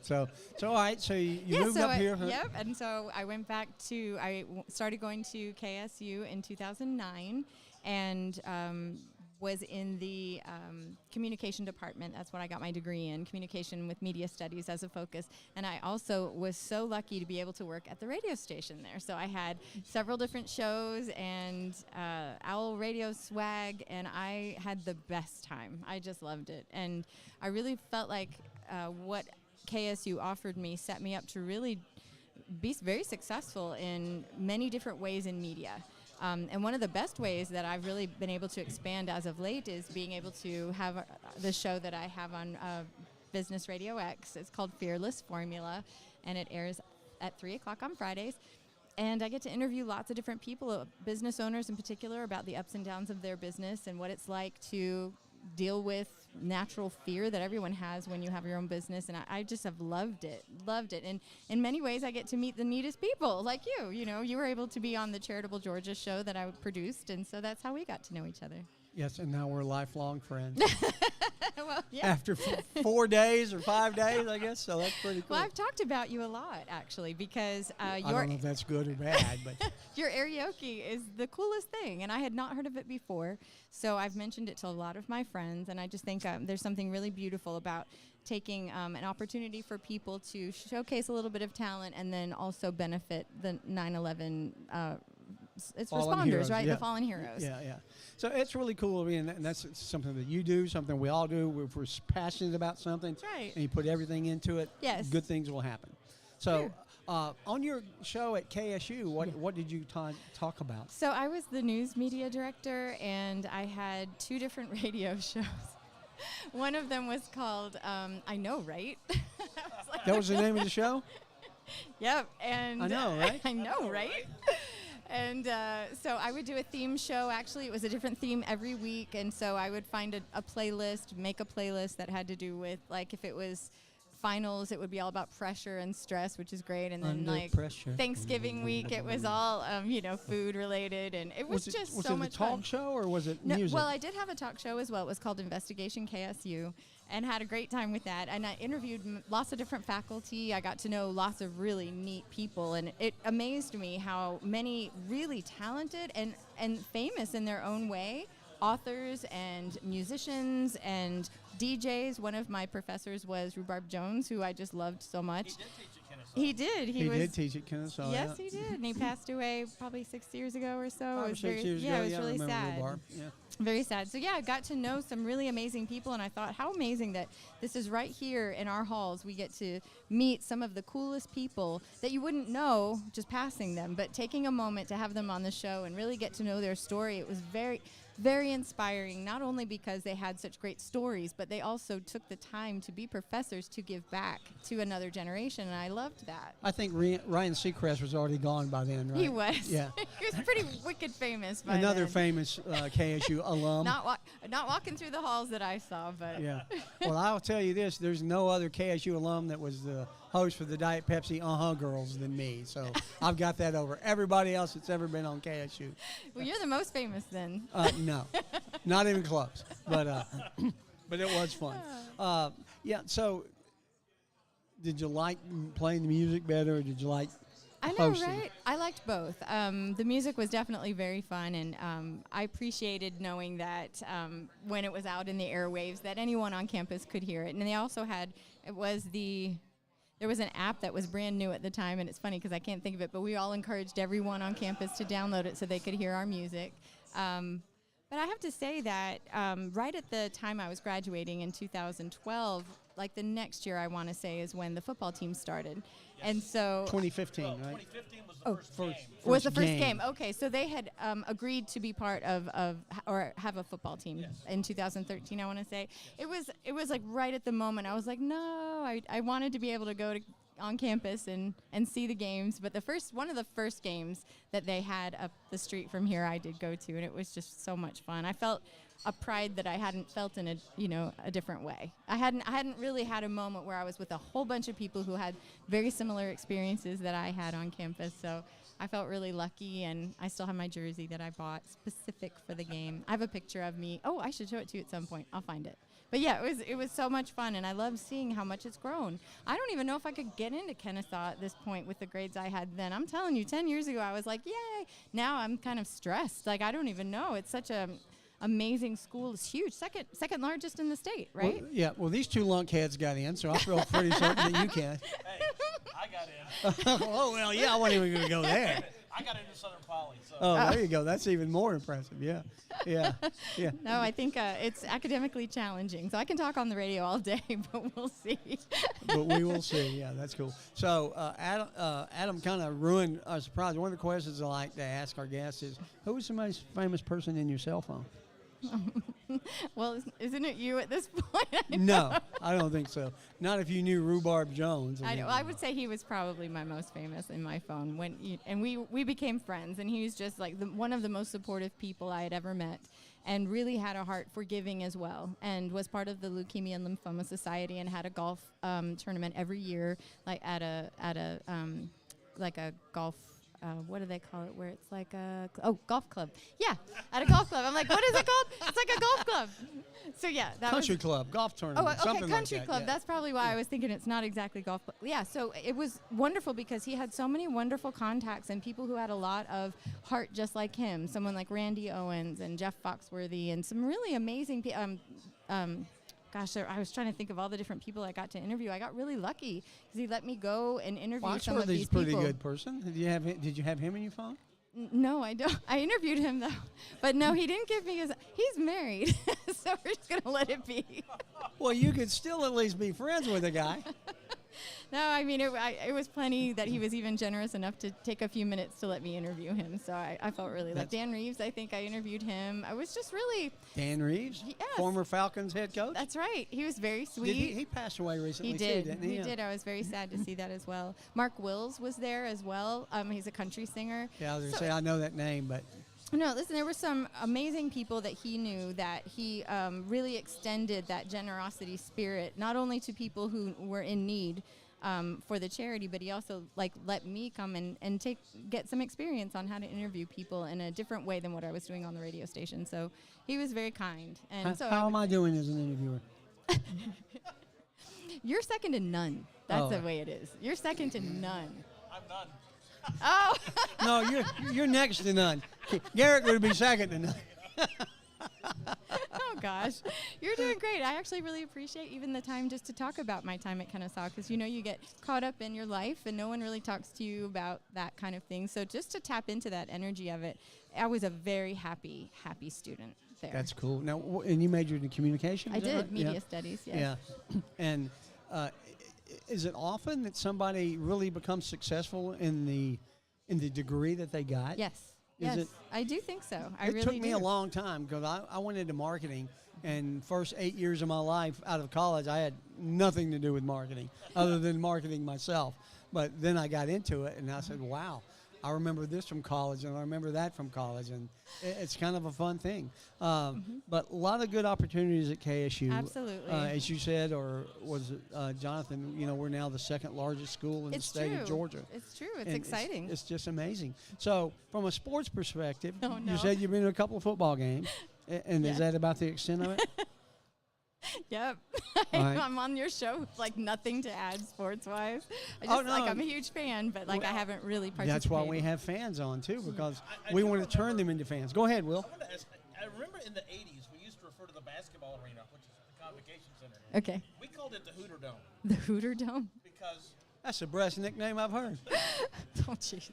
So all right. So you moved up here. Huh? Yep. And so I went back to, started going to KSU in 2009 and was in the communication department. That's what I got my degree in, communication with media studies as a focus. And I also was so lucky to be able to work at the radio station there. So I had several different shows and Owl Radio swag, and I had the best time. I just loved it. And I really felt like what KSU offered me set me up to really be very successful in many different ways in media. And one of the best ways that I've really been able to expand as of late is being able to have the show that I have on Business Radio X. It's called Fearless Formula, and it airs at 3 o'clock on Fridays. And I get to interview lots of different people, business owners in particular, about the ups and downs of their business and what it's like to deal with natural fear that everyone has when you have your own business. And I just have loved it. And in many ways, I get to meet the neatest people like you. You know, you were able to be on the Charitable Georgia show that I produced, and so that's how we got to know each other. Yes, and now we're lifelong friends. Well, yeah. After 4 days or 5 days, I guess. So that's pretty cool. Well, I've talked about you a lot, actually, because I don't know if that's good or bad, but your karaoke is the coolest thing, and I had not heard of it before. So I've mentioned it to a lot of my friends, and I just think there's something really beautiful about taking an opportunity for people to showcase a little bit of talent and then also benefit the 9/11 it's Fallen responders, heroes, right? yeah. The fallen heroes. Yeah. So it's really cool. I mean, and that's something that you do, something we all do. If we're passionate about something, That's right. and you put everything into it, Yes. good things will happen. So Sure. on your show at KSU, what did you talk about? So I was the news media director, and I had 2 different radio shows. One of them was called I Know, Right? That was the name of the show? Yep. And I know, right? I know, right? And so I would do a theme show. Actually, it was a different theme every week. And so I would find a playlist, make a playlist that had to do with, like, if it was finals, it would be all about pressure and stress, which is great. And then, Under like, pressure. Thanksgiving week, it was all, food related. And it was just was so it much a talk fun. show or was it No, music? well, I did have a talk show as well. It was called Investigation KSU, and had a great time with that. And I interviewed lots of different faculty. I got to know lots of really neat people, and it amazed me how many really talented and famous in their own way authors and musicians and DJs. One of my professors was Rhubarb Jones, who I just loved so much. He did teach at Kennesaw. He did. he was, did teach at Kennesaw. Yes, yeah. he did. And he passed away probably 6 years ago or so. 5 or 6 years ago. it was I really remember sad. Rhubarb. Yeah. Very sad. So, yeah, I got to know some really amazing people, and I thought, how amazing that this is right here in our halls. We get to meet some of the coolest people that you wouldn't know just passing them, but taking a moment to have them on the show and really get to know their story. It was very, very inspiring, not only because they had such great stories, but they also took the time to be professors to give back to another generation, and I loved that. I think Ryan Seacrest was already gone by then, right? He was. Yeah. He was pretty wicked famous by Another then. famous KSU alum. Not walking through the halls that I saw, but Yeah. Well, I'll tell you this: there's no other KSU alum that was the host for the Diet Pepsi Girls than me. So I've got that over everybody else that's ever been on KSU. Well, you're the most famous then. No, not even close. But it was fun. Yeah. So, did you like playing the music better, or did you like I know, hosting? right? I liked both. The music was definitely very fun, and I appreciated knowing that when it was out in the airwaves, that anyone on campus could hear it. And they also had, there was an app that was brand new at the time, and it's funny because I can't think of it, but we all encouraged everyone on campus to download it so they could hear our music. But I have to say that right at the time I was graduating in 2012, like the next year I want to say is when the football team started. And so 2015, Well, right? 2015 was the first game. was the First first game. game. Okay, so they had agreed to be part of or have a football team Yes. in 2013, I want to say. It was like right at the moment I was like, no, I wanted to be able to go on campus and see the games. But one of the first games that they had up the street from here, I did go to, and it was just so much fun. I felt a pride that I hadn't felt in a different way. I hadn't really had a moment where I was with a whole bunch of people who had very similar experiences that I had on campus. So I felt really lucky, and I still have my jersey that I bought specific for the game. I have a picture of me. Oh, I should show it to you at some point. I'll find it. But yeah, it was so much fun, and I love seeing how much it's grown. I don't even know if I could get into Kennesaw at this point with the grades I had then. I'm telling you, 10 years ago I was like, yay. Now I'm kind of stressed. Like, I don't even know. It's such a amazing school. It's huge. Second largest in the state, right? Well, these two lunkheads got in, so I feel pretty certain that you can. Hey, I got in. Oh, well, yeah, I wasn't even going to go there. I got into Southern Poly. So. Oh, there you go. That's even more impressive. Yeah. No, I think it's academically challenging. So I can talk on the radio all day, but we'll see. But we will see. Yeah, that's cool. So Adam kind of ruined our surprise. One of the questions I like to ask our guests is, who is the most famous person in your cell phone? Well, isn't it you at this point? No, I don't think so. Not if you knew Rhubarb Jones. I would say he was probably my most famous in my phone. We became friends, and he was just like one of the most supportive people I had ever met, and really had a heart for giving as well, and was part of the Leukemia and Lymphoma Society, and had a golf tournament every year, like at a golf. What do they call it? Where it's like golf club. Yeah, at a golf club. I'm like, what is it called? It's like a golf club. So yeah, that country club, golf tournament. Oh, okay, country like club. Yeah. That's probably why I was thinking it's not exactly golf. But yeah, so it was wonderful because he had so many wonderful contacts and people who had a lot of heart, just like him. Someone like Randy Owens and Jeff Foxworthy, and some really amazing people. Gosh, I was trying to think of all the different people I got to interview. I got really lucky because he let me go and interview some of these people. Foxworthy's a pretty good person. Did you have him in your phone? No, I don't. I interviewed him, though. But no, he didn't give me his. He's married, so we're just going to let it be. Well, you could still at least be friends with the guy. No, I mean, it was plenty that he was even generous enough to take a few minutes to let me interview him. So I felt really like Dan Reeves, I think I interviewed him. I was just really. Dan Reeves? Yes. Former Falcons head coach? That's right. He was very sweet. He passed away recently, he did. too, didn't he? He did. I was very sad to see that as well. Mark Wills was there as well. He's a country singer. Yeah, I was going to say, I know that name, but. No, listen, there were some amazing people that he knew that he really extended that generosity spirit, not only to people who were in need, for the charity, but he also let me come and get some experience on how to interview people in a different way than what I was doing on the radio station. So he was very kind. And how am I doing as an interviewer? You're second to none. That's the way it is. You're second to none. I'm none. Oh. No, you're next to none. Garrett would be second to none. Oh, gosh. You're doing great. I actually really appreciate even the time just to talk about my time at Kennesaw because, you get caught up in your life and no one really talks to you about that kind of thing. So just to tap into that energy of it, I was a very happy student there. That's cool. Now, and you majored in communication? I did. Right? Media studies, yes. Yeah. And is it often that somebody really becomes successful in the degree that they got? Yes. Yes, I do think so. It took me a long time because I went into marketing, and first 8 years of my life out of college, I had nothing to do with marketing other than marketing myself. But then I got into it, and I said, wow, I remember this from college, and I remember that from college, and it's kind of a fun thing. But a lot of good opportunities at KSU. Absolutely. As you said, or was it Jonathan, we're now the second largest school in the state of Georgia. It's true. It's exciting. It's just amazing. So from a sports perspective, no. You said you've been to a couple of football games, and is that about the extent of it? Yep. Right. I'm on your show with nothing to add sports-wise. No. I'm a huge fan, but I haven't really participated. That's why we have fans on, too, because we want to turn them into fans. Go ahead, Will. I remember in the 80s, we used to refer to the basketball arena, which is the Convocation Center. Okay. We called it the Hooter Dome. The Hooter Dome? Because... That's the best nickname I've heard. Oh, jeez.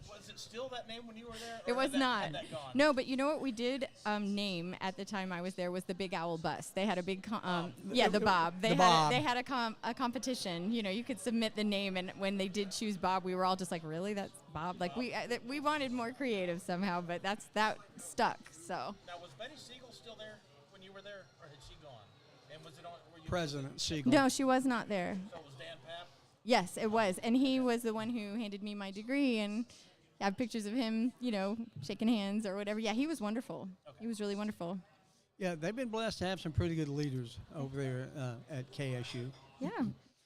Was it still that name when you were there? It was not. Had that gone? No, but you know what we did name at the time I was there was the Big Owl Bus. They had a big, the Bob. They had a competition. You could submit the name, and when they did choose Bob, we were all just like, really? That's Bob? Like we wanted more creative somehow, but that stuck. So. Now was Betty Siegel still there when you were there, or had she gone? And was it on? Were you President Siegel. No, she was not there. So it was Dan Papp. Yes, it was. And he was the one who handed me my degree, and I have pictures of him, shaking hands or whatever. Yeah, he was wonderful. Okay. He was really wonderful. Yeah, they've been blessed to have some pretty good leaders over there at KSU. Yeah.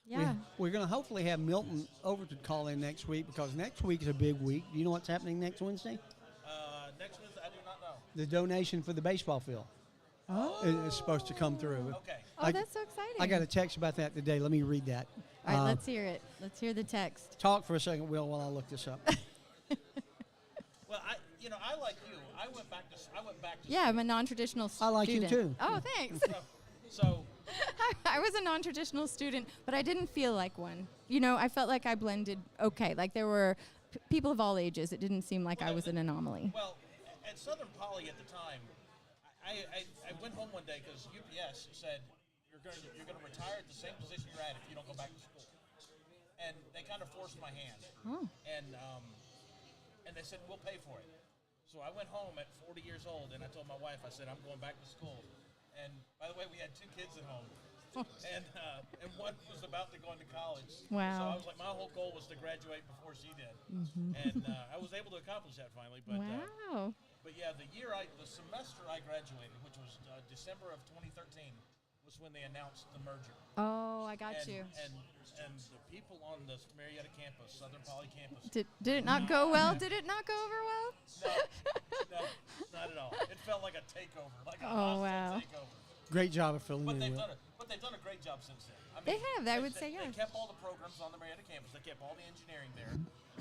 Yeah. We're going to hopefully have Milton Overton call in next week, because next week is a big week. Do you know what's happening next Wednesday? Next Wednesday, I do not know. The donation for the baseball field is supposed to come through. Okay. Oh, that's so exciting. I got a text about that today. Let me read that. All right, let's hear it. Let's hear the text. Talk for a second, Will, while I look this up. Well, I like you. I went back to Yeah, I'm a non-traditional student. I like you too. Oh, thanks. So I was a non-traditional student, but I didn't feel like one. I felt like I blended okay. Like there were people of all ages. It didn't seem like I was an anomaly. Well, at Southern Poly at the time, I went home one day because UPS said you're going to retire at the same position you're at if you don't go back to school, and they kind of forced my hand. Oh. And they said we'll pay for it. So I went home at 40 years old, and I told my wife, I said I'm going back to school. And by the way, we had 2 kids at home, and one was about to go into college. Wow. So I was like, my whole goal was to graduate before she did, and I was able to accomplish that finally. But Wow. but yeah, the semester I graduated, which was December of 2013, was when they announced the merger. Oh, I got you. And the people on the Marietta campus, Southern Poly campus. Did it not go well? Did it not go over well? No, not at all. It felt like a takeover, like a Oh, hostile wow. takeover. Great job of filling But in, they've Will. done a great job since then. I They have, I would say, They yes. kept all the programs on the Marietta campus. They kept all the engineering there,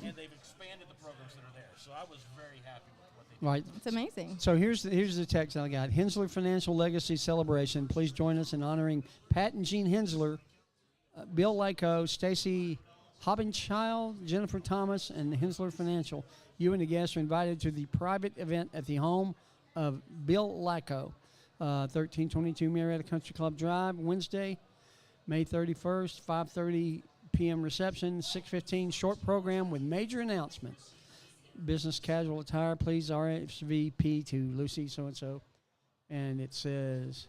and they've expanded the programs that are there. So I was very happy with what they did. Right. It's amazing. So here's the text I got. Hensler Financial Legacy Celebration. Please join us in honoring Pat and Jean Hensler, Bill Lyko, Stacy Hobbenchild, Jennifer Thomas, and Hensler Financial. You and the guests are invited to the private event at the home of Bill Lyko, 1322 Marietta Country Club Drive, Wednesday, May 31st, 5:30 p.m. reception, 6:15 short program with major announcements. Business casual attire, please RSVP to Lucy so-and-so. And it says,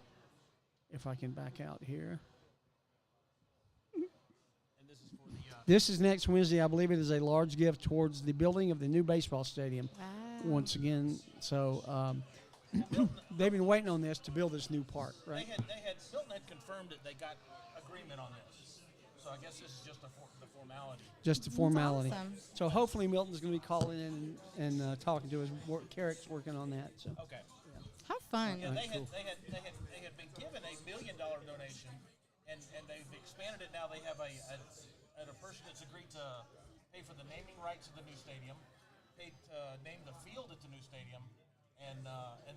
if I can back out here. And this is for the This is next Wednesday. I believe it is a large gift towards the building of the new baseball stadium. Wow. Once again, so they've been waiting on this to build this new park, right? Milton had confirmed that they got agreement on this. So I guess this is just the formality. Just a formality. awesome. So hopefully Milton's going to be calling in and talking to us. Carrick's working on that. So Okay. How fun. Yeah, they cool. had been given $1 million donation, and they've expanded it now. They have a person that's agreed to pay for the naming rights of the new stadium, paid to name the field at the new stadium, and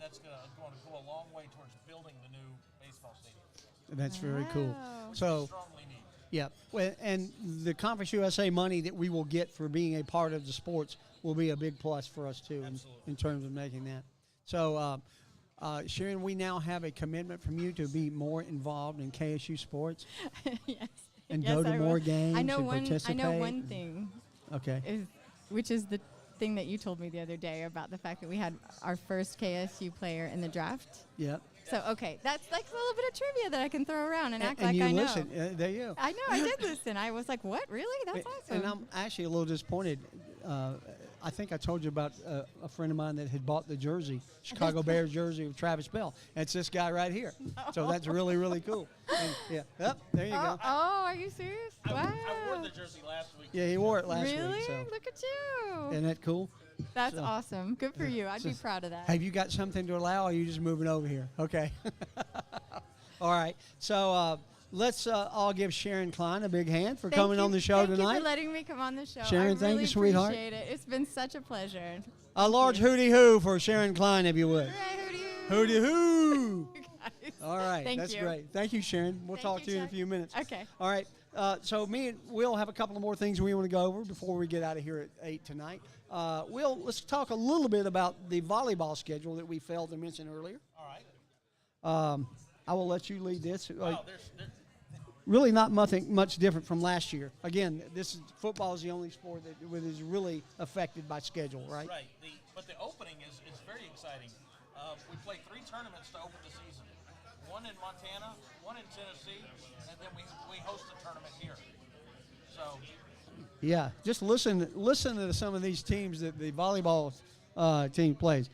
that's going to go a long way towards building the new baseball stadium. that's very cool. Wow. So Strongly need. yeah, well, and the Conference USA money that we will get for being a part of the sports will be a big plus for us too in terms of making that. So, Sharon, we now have a commitment from you to be more involved in KSU sports Yes. and Yes, go to I more will. games I know and one. participate. I know one thing, Okay. which is the thing that you told me the other day about the fact that we had our first KSU player in the draft. Yep. So okay, that's like a little bit of trivia that I can throw around and act and like you I know. listen. There you go. I know. I did listen. I was like, "What? Really? That's awesome." And I'm actually a little disappointed. I think I told you about a friend of mine that had bought the jersey, Chicago Bears jersey of Travis Bell. And it's this guy right here. So that's really, really cool. And, yeah. Yep, there you go. Oh, are you serious? Wow. I wore the jersey last week. Yeah, he wore it last Really? week. So. Look at you. Isn't that cool? That's so- awesome. Good for you. I'd be so- proud of that. Have you got something to allow, or are you just moving over here? Okay. All right. So let's all give Sharon Klein a big hand for coming on the show thank tonight. Thank you for letting me come on the show. Sharon, I thank really you, sweetheart. appreciate it. It's been such a pleasure. A large hootie hoo for Sharon Klein, if you would. Hooray, Hootie hoo. you guys. All right. Thank That's you. great. Thank you, Sharon. We'll Thank talk you, to you in a Chuck. few minutes. Okay. All right. So me and Will have a couple of more things we want to go over before we get out of here at 8 tonight. Will, let's talk a little bit about the volleyball schedule that we failed to mention earlier. All right. I will let you lead this. Wow, Really not much different from last year. Again, football is the only sport that is really affected by schedule, right? Right. But the opening is very exciting. We play 3 tournaments to open the season. One in Montana, one in Tennessee, and then we host a tournament here. So Yeah, just listen to some of these teams that the volleyball team plays.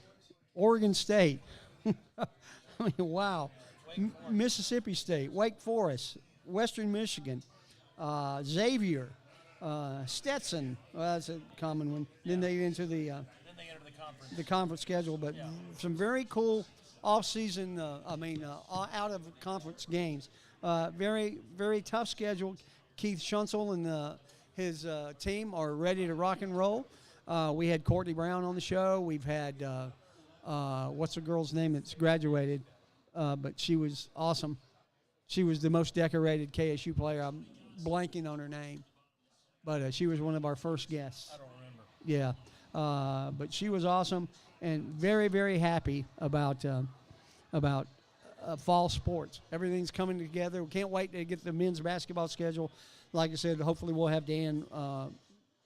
Oregon State. I mean, wow. Mississippi State, Wake Forest, Western Michigan, Xavier, Stetson. Well, that's a common one. Then they get into then they enter the conference schedule, but some very cool off-season, out of conference games. Very, very tough schedule. Keith Schunsel and his team are ready to rock and roll. We had Courtney Brown on the show. We've had, what's the girl's name that's graduated? But she was awesome. She was the most decorated KSU player. I'm blanking on her name. But she was one of our first guests. I don't remember. Yeah. But she was awesome and very, very happy about fall sports. Everything's coming together. We can't wait to get the men's basketball schedule. Like I said, hopefully we'll have Dan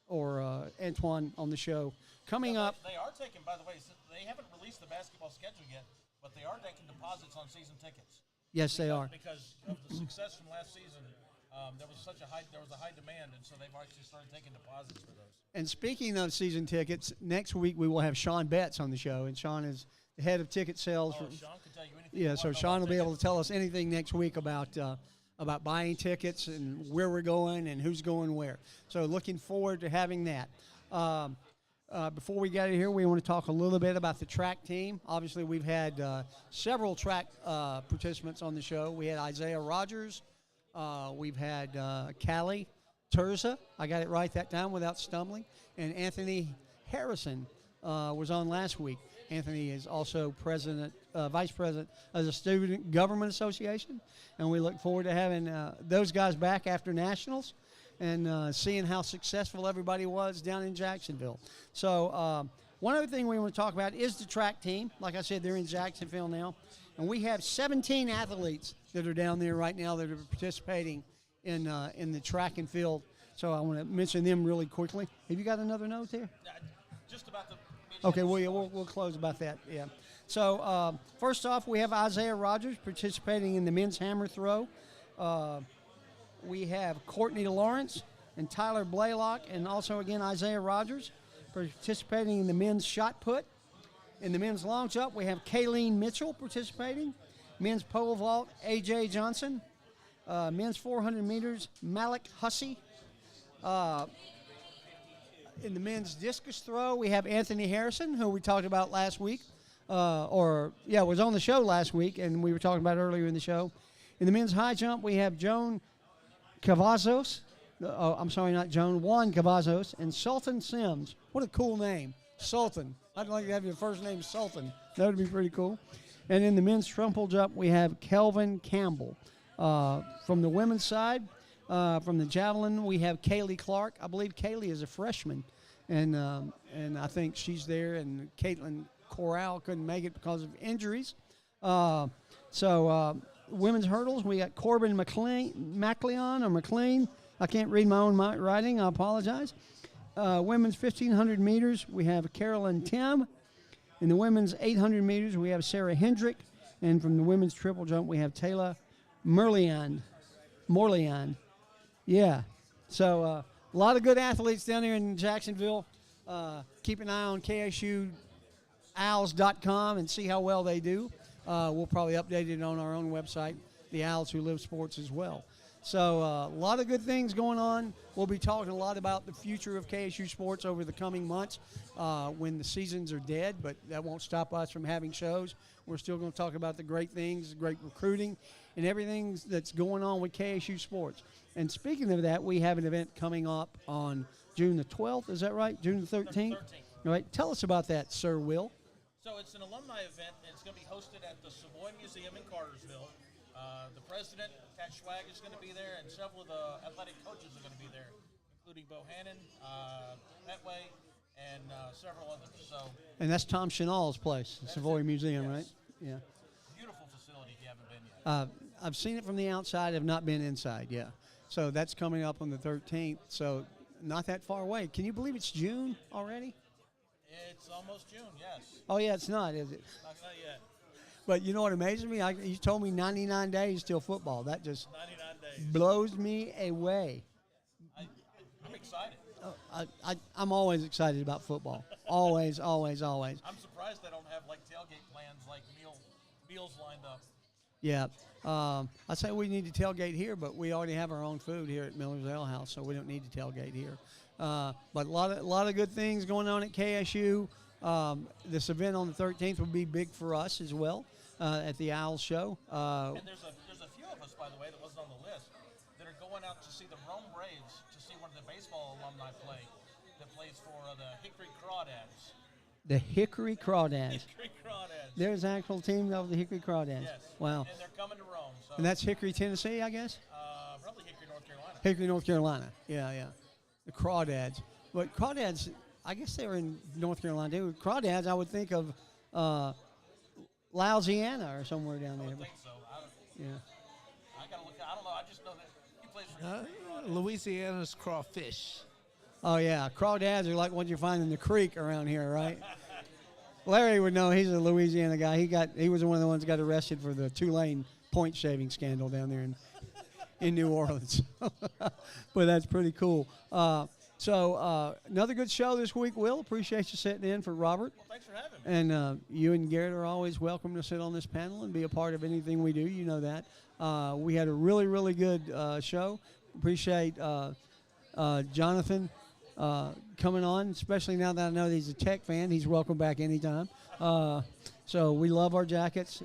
or Antoine on the show coming up. They are taking, by the way, they haven't released the basketball schedule yet, but they are taking deposits on season tickets. Yes, they are. Because of the success from last season, there was a high demand, and so they've actually started taking deposits for those. And speaking of season tickets, next week we will have Sean Betts on the show, and Sean is the head of ticket sales. Sean can tell you anything. Yeah, so Sean will be able to tell us anything next week about buying tickets and where we're going and who's going where. So looking forward to having that. Before we get out of here, we want to talk a little bit about the track team. Obviously, we've had several track participants on the show. We had Isaiah Rogers. We've had Callie Terza. I got it right that time without stumbling. And Anthony Harrison was on last week. Anthony is also vice president of the Student Government Association, and we look forward to having those guys back after nationals and seeing how successful everybody was down in Jacksonville. So one other thing we want to talk about is the track team. Like I said, they're in Jacksonville now, and we have 17 athletes that are down there right now that are participating in the track and field. So I want to mention them really quickly. Have you got another note there? Just about the. Okay, we'll close about that, yeah. So first off, we have Isaiah Rogers participating in the men's hammer throw. We have Courtney Lawrence and Tyler Blaylock, and also, again, Isaiah Rogers participating in the men's shot put. In the men's long jump, we have Kayleen Mitchell participating. Men's pole vault, A.J. Johnson. Men's 400 meters, Malik Hussey. In the men's discus throw, we have Anthony Harrison, who we talked about last week. Was on the show last week, and we were talking about earlier in the show. In the men's high jump, we have Joan Cavazos. Juan Cavazos and Sultan Sims. What a cool name, Sultan. I'd like to have your first name Sultan. That would be pretty cool. And in the men's triple jump, we have Kelvin Campbell. From the women's side, from the javelin, we have Kaylee Clark. I believe Kaylee is a freshman, and I think she's there. And Caitlin Corral couldn't make it because of injuries. Women's hurdles, we got Corbin McLean. I can't read my own writing. I apologize. Women's 1,500 meters, we have Carolyn Tim. In the women's 800 meters, we have Sarah Hendrick. And from the women's triple jump, we have Taylor Morlian. Yeah. So a lot of good athletes down there in Jacksonville. Keep an eye on KSUOwls.com and see how well they do. We'll probably update it on our own website, the Owls Who Live Sports, as well. So a lot of good things going on. We'll be talking a lot about the future of KSU sports over the coming months when the seasons are dead, but that won't stop us from having shows. We're still going to talk about the great things, great recruiting, and everything that's going on with KSU sports. And speaking of that, we have an event coming up on June the 12th. Is that right? June the 13th? All right. Tell us about that, Sir Will. So it's an alumni event, and it's going to be hosted at the Savoy Museum in Cartersville. The president, Pat Schwag, is going to be there, and several of the athletic coaches are going to be there, including Bohannon, Petway, and several others. And that's Tom Chenal's place, the Savoy Museum, yes. Right? Yeah. Beautiful facility if you haven't been yet. I've seen it from the outside. I've not been inside, yeah. So that's coming up on the 13th, so not that far away. Can you believe it's June already? It's almost June, yes. Oh, yeah, it's not, is it? Not yet. But you know what amazes me? You told me 99 days till football. That just 99 days. blows me away. excited. I'm always excited about football. Always, always, always. I'm surprised they don't have like tailgate plans like meals lined up. Yeah. I say we need to tailgate here, but we already have our own food here at Miller's Ale House, so we don't need to tailgate here. But a lot of good things going on at KSU. This event on the 13th will be big for us as well at the Owls show. And there's a few of us, by the way, that wasn't on the list, that are going out to see the Rome Braves to see one of the baseball alumni play that plays for the Hickory Crawdads. The Hickory Crawdads. Hickory Crawdads. There's an actual team of the Hickory Crawdads. Yes. Wow. And they're coming to Rome. So And that's Hickory, Tennessee, I guess? probably Hickory, North Carolina. Hickory, North Carolina. Yeah. The Crawdads. But Crawdads, I guess they were in North Carolina too. Crawdads, I would think of Louisiana or somewhere down I there. would think so. Yeah. I got to look. I don't know. I just know that he plays for Hickory Crawdads. Louisiana's crawfish. Oh, yeah. Crawdads are like what you find in the creek around here, right? Larry would know. He's a Louisiana guy. He was one of the ones that got arrested for the Tulane point shaving scandal down there in New Orleans. But that's pretty cool. So another good show this week, Will. Appreciate you sitting in for Robert. Well, thanks for having me. And you and Garrett are always welcome to sit on this panel and be a part of anything we do. You know that. We had a really, really good show. Appreciate Jonathan coming on, especially now that I know that he's a Tech fan. He's welcome back anytime. So we love our jackets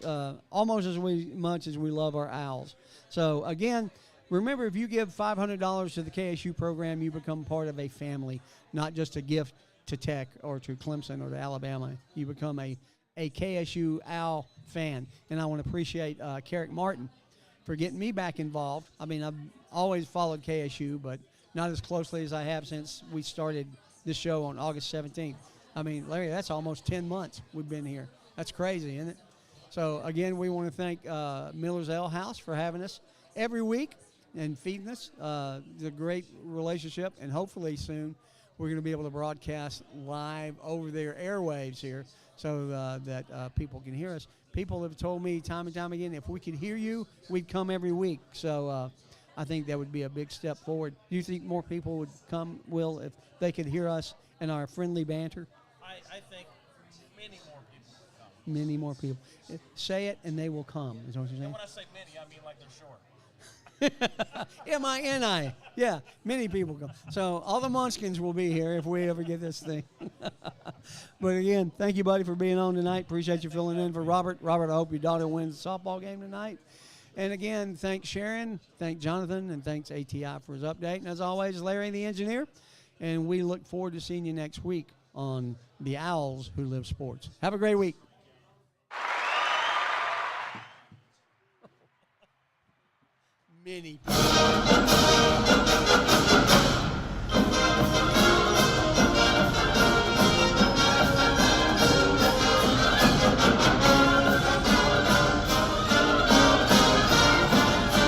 almost as much as we love our Owls. So, again, remember, if you give $500 to the KSU program, you become part of a family, not just a gift to Tech or to Clemson or to Alabama. You become a KSU Owl fan. And I want to appreciate Carrick Martin for getting me back involved. I mean, I've always followed KSU, but not as closely as I have since we started this show on August 17th. I mean, Larry, that's almost 10 months we've been here. That's crazy, isn't it? So, again, we want to thank Miller's Ale House for having us every week and feeding us. It's a great relationship, and hopefully soon we're going to be able to broadcast live over their airwaves here so that people can hear us. People have told me time and time again, if we could hear you, we'd come every week. So I think that would be a big step forward. Do you think more people would come, Will, if they could hear us and our friendly banter? I think many more people will come. Many more people. Say it, and they will come, is what you're saying? And when I say many, I mean like they're short. M-I-N-I. Yeah, many people come. So all the Munchkins will be here if we ever get this thing. But, again, thank you, buddy, for being on tonight. Appreciate you filling in for Robert. Robert, I hope your daughter wins the softball game tonight. And, again, thanks Sharon, thanks Jonathan, and thanks ATI for his update. And, as always, Larry, the engineer. And we look forward to seeing you next week on the Owls Who Live Sports. Have a great week. Many people.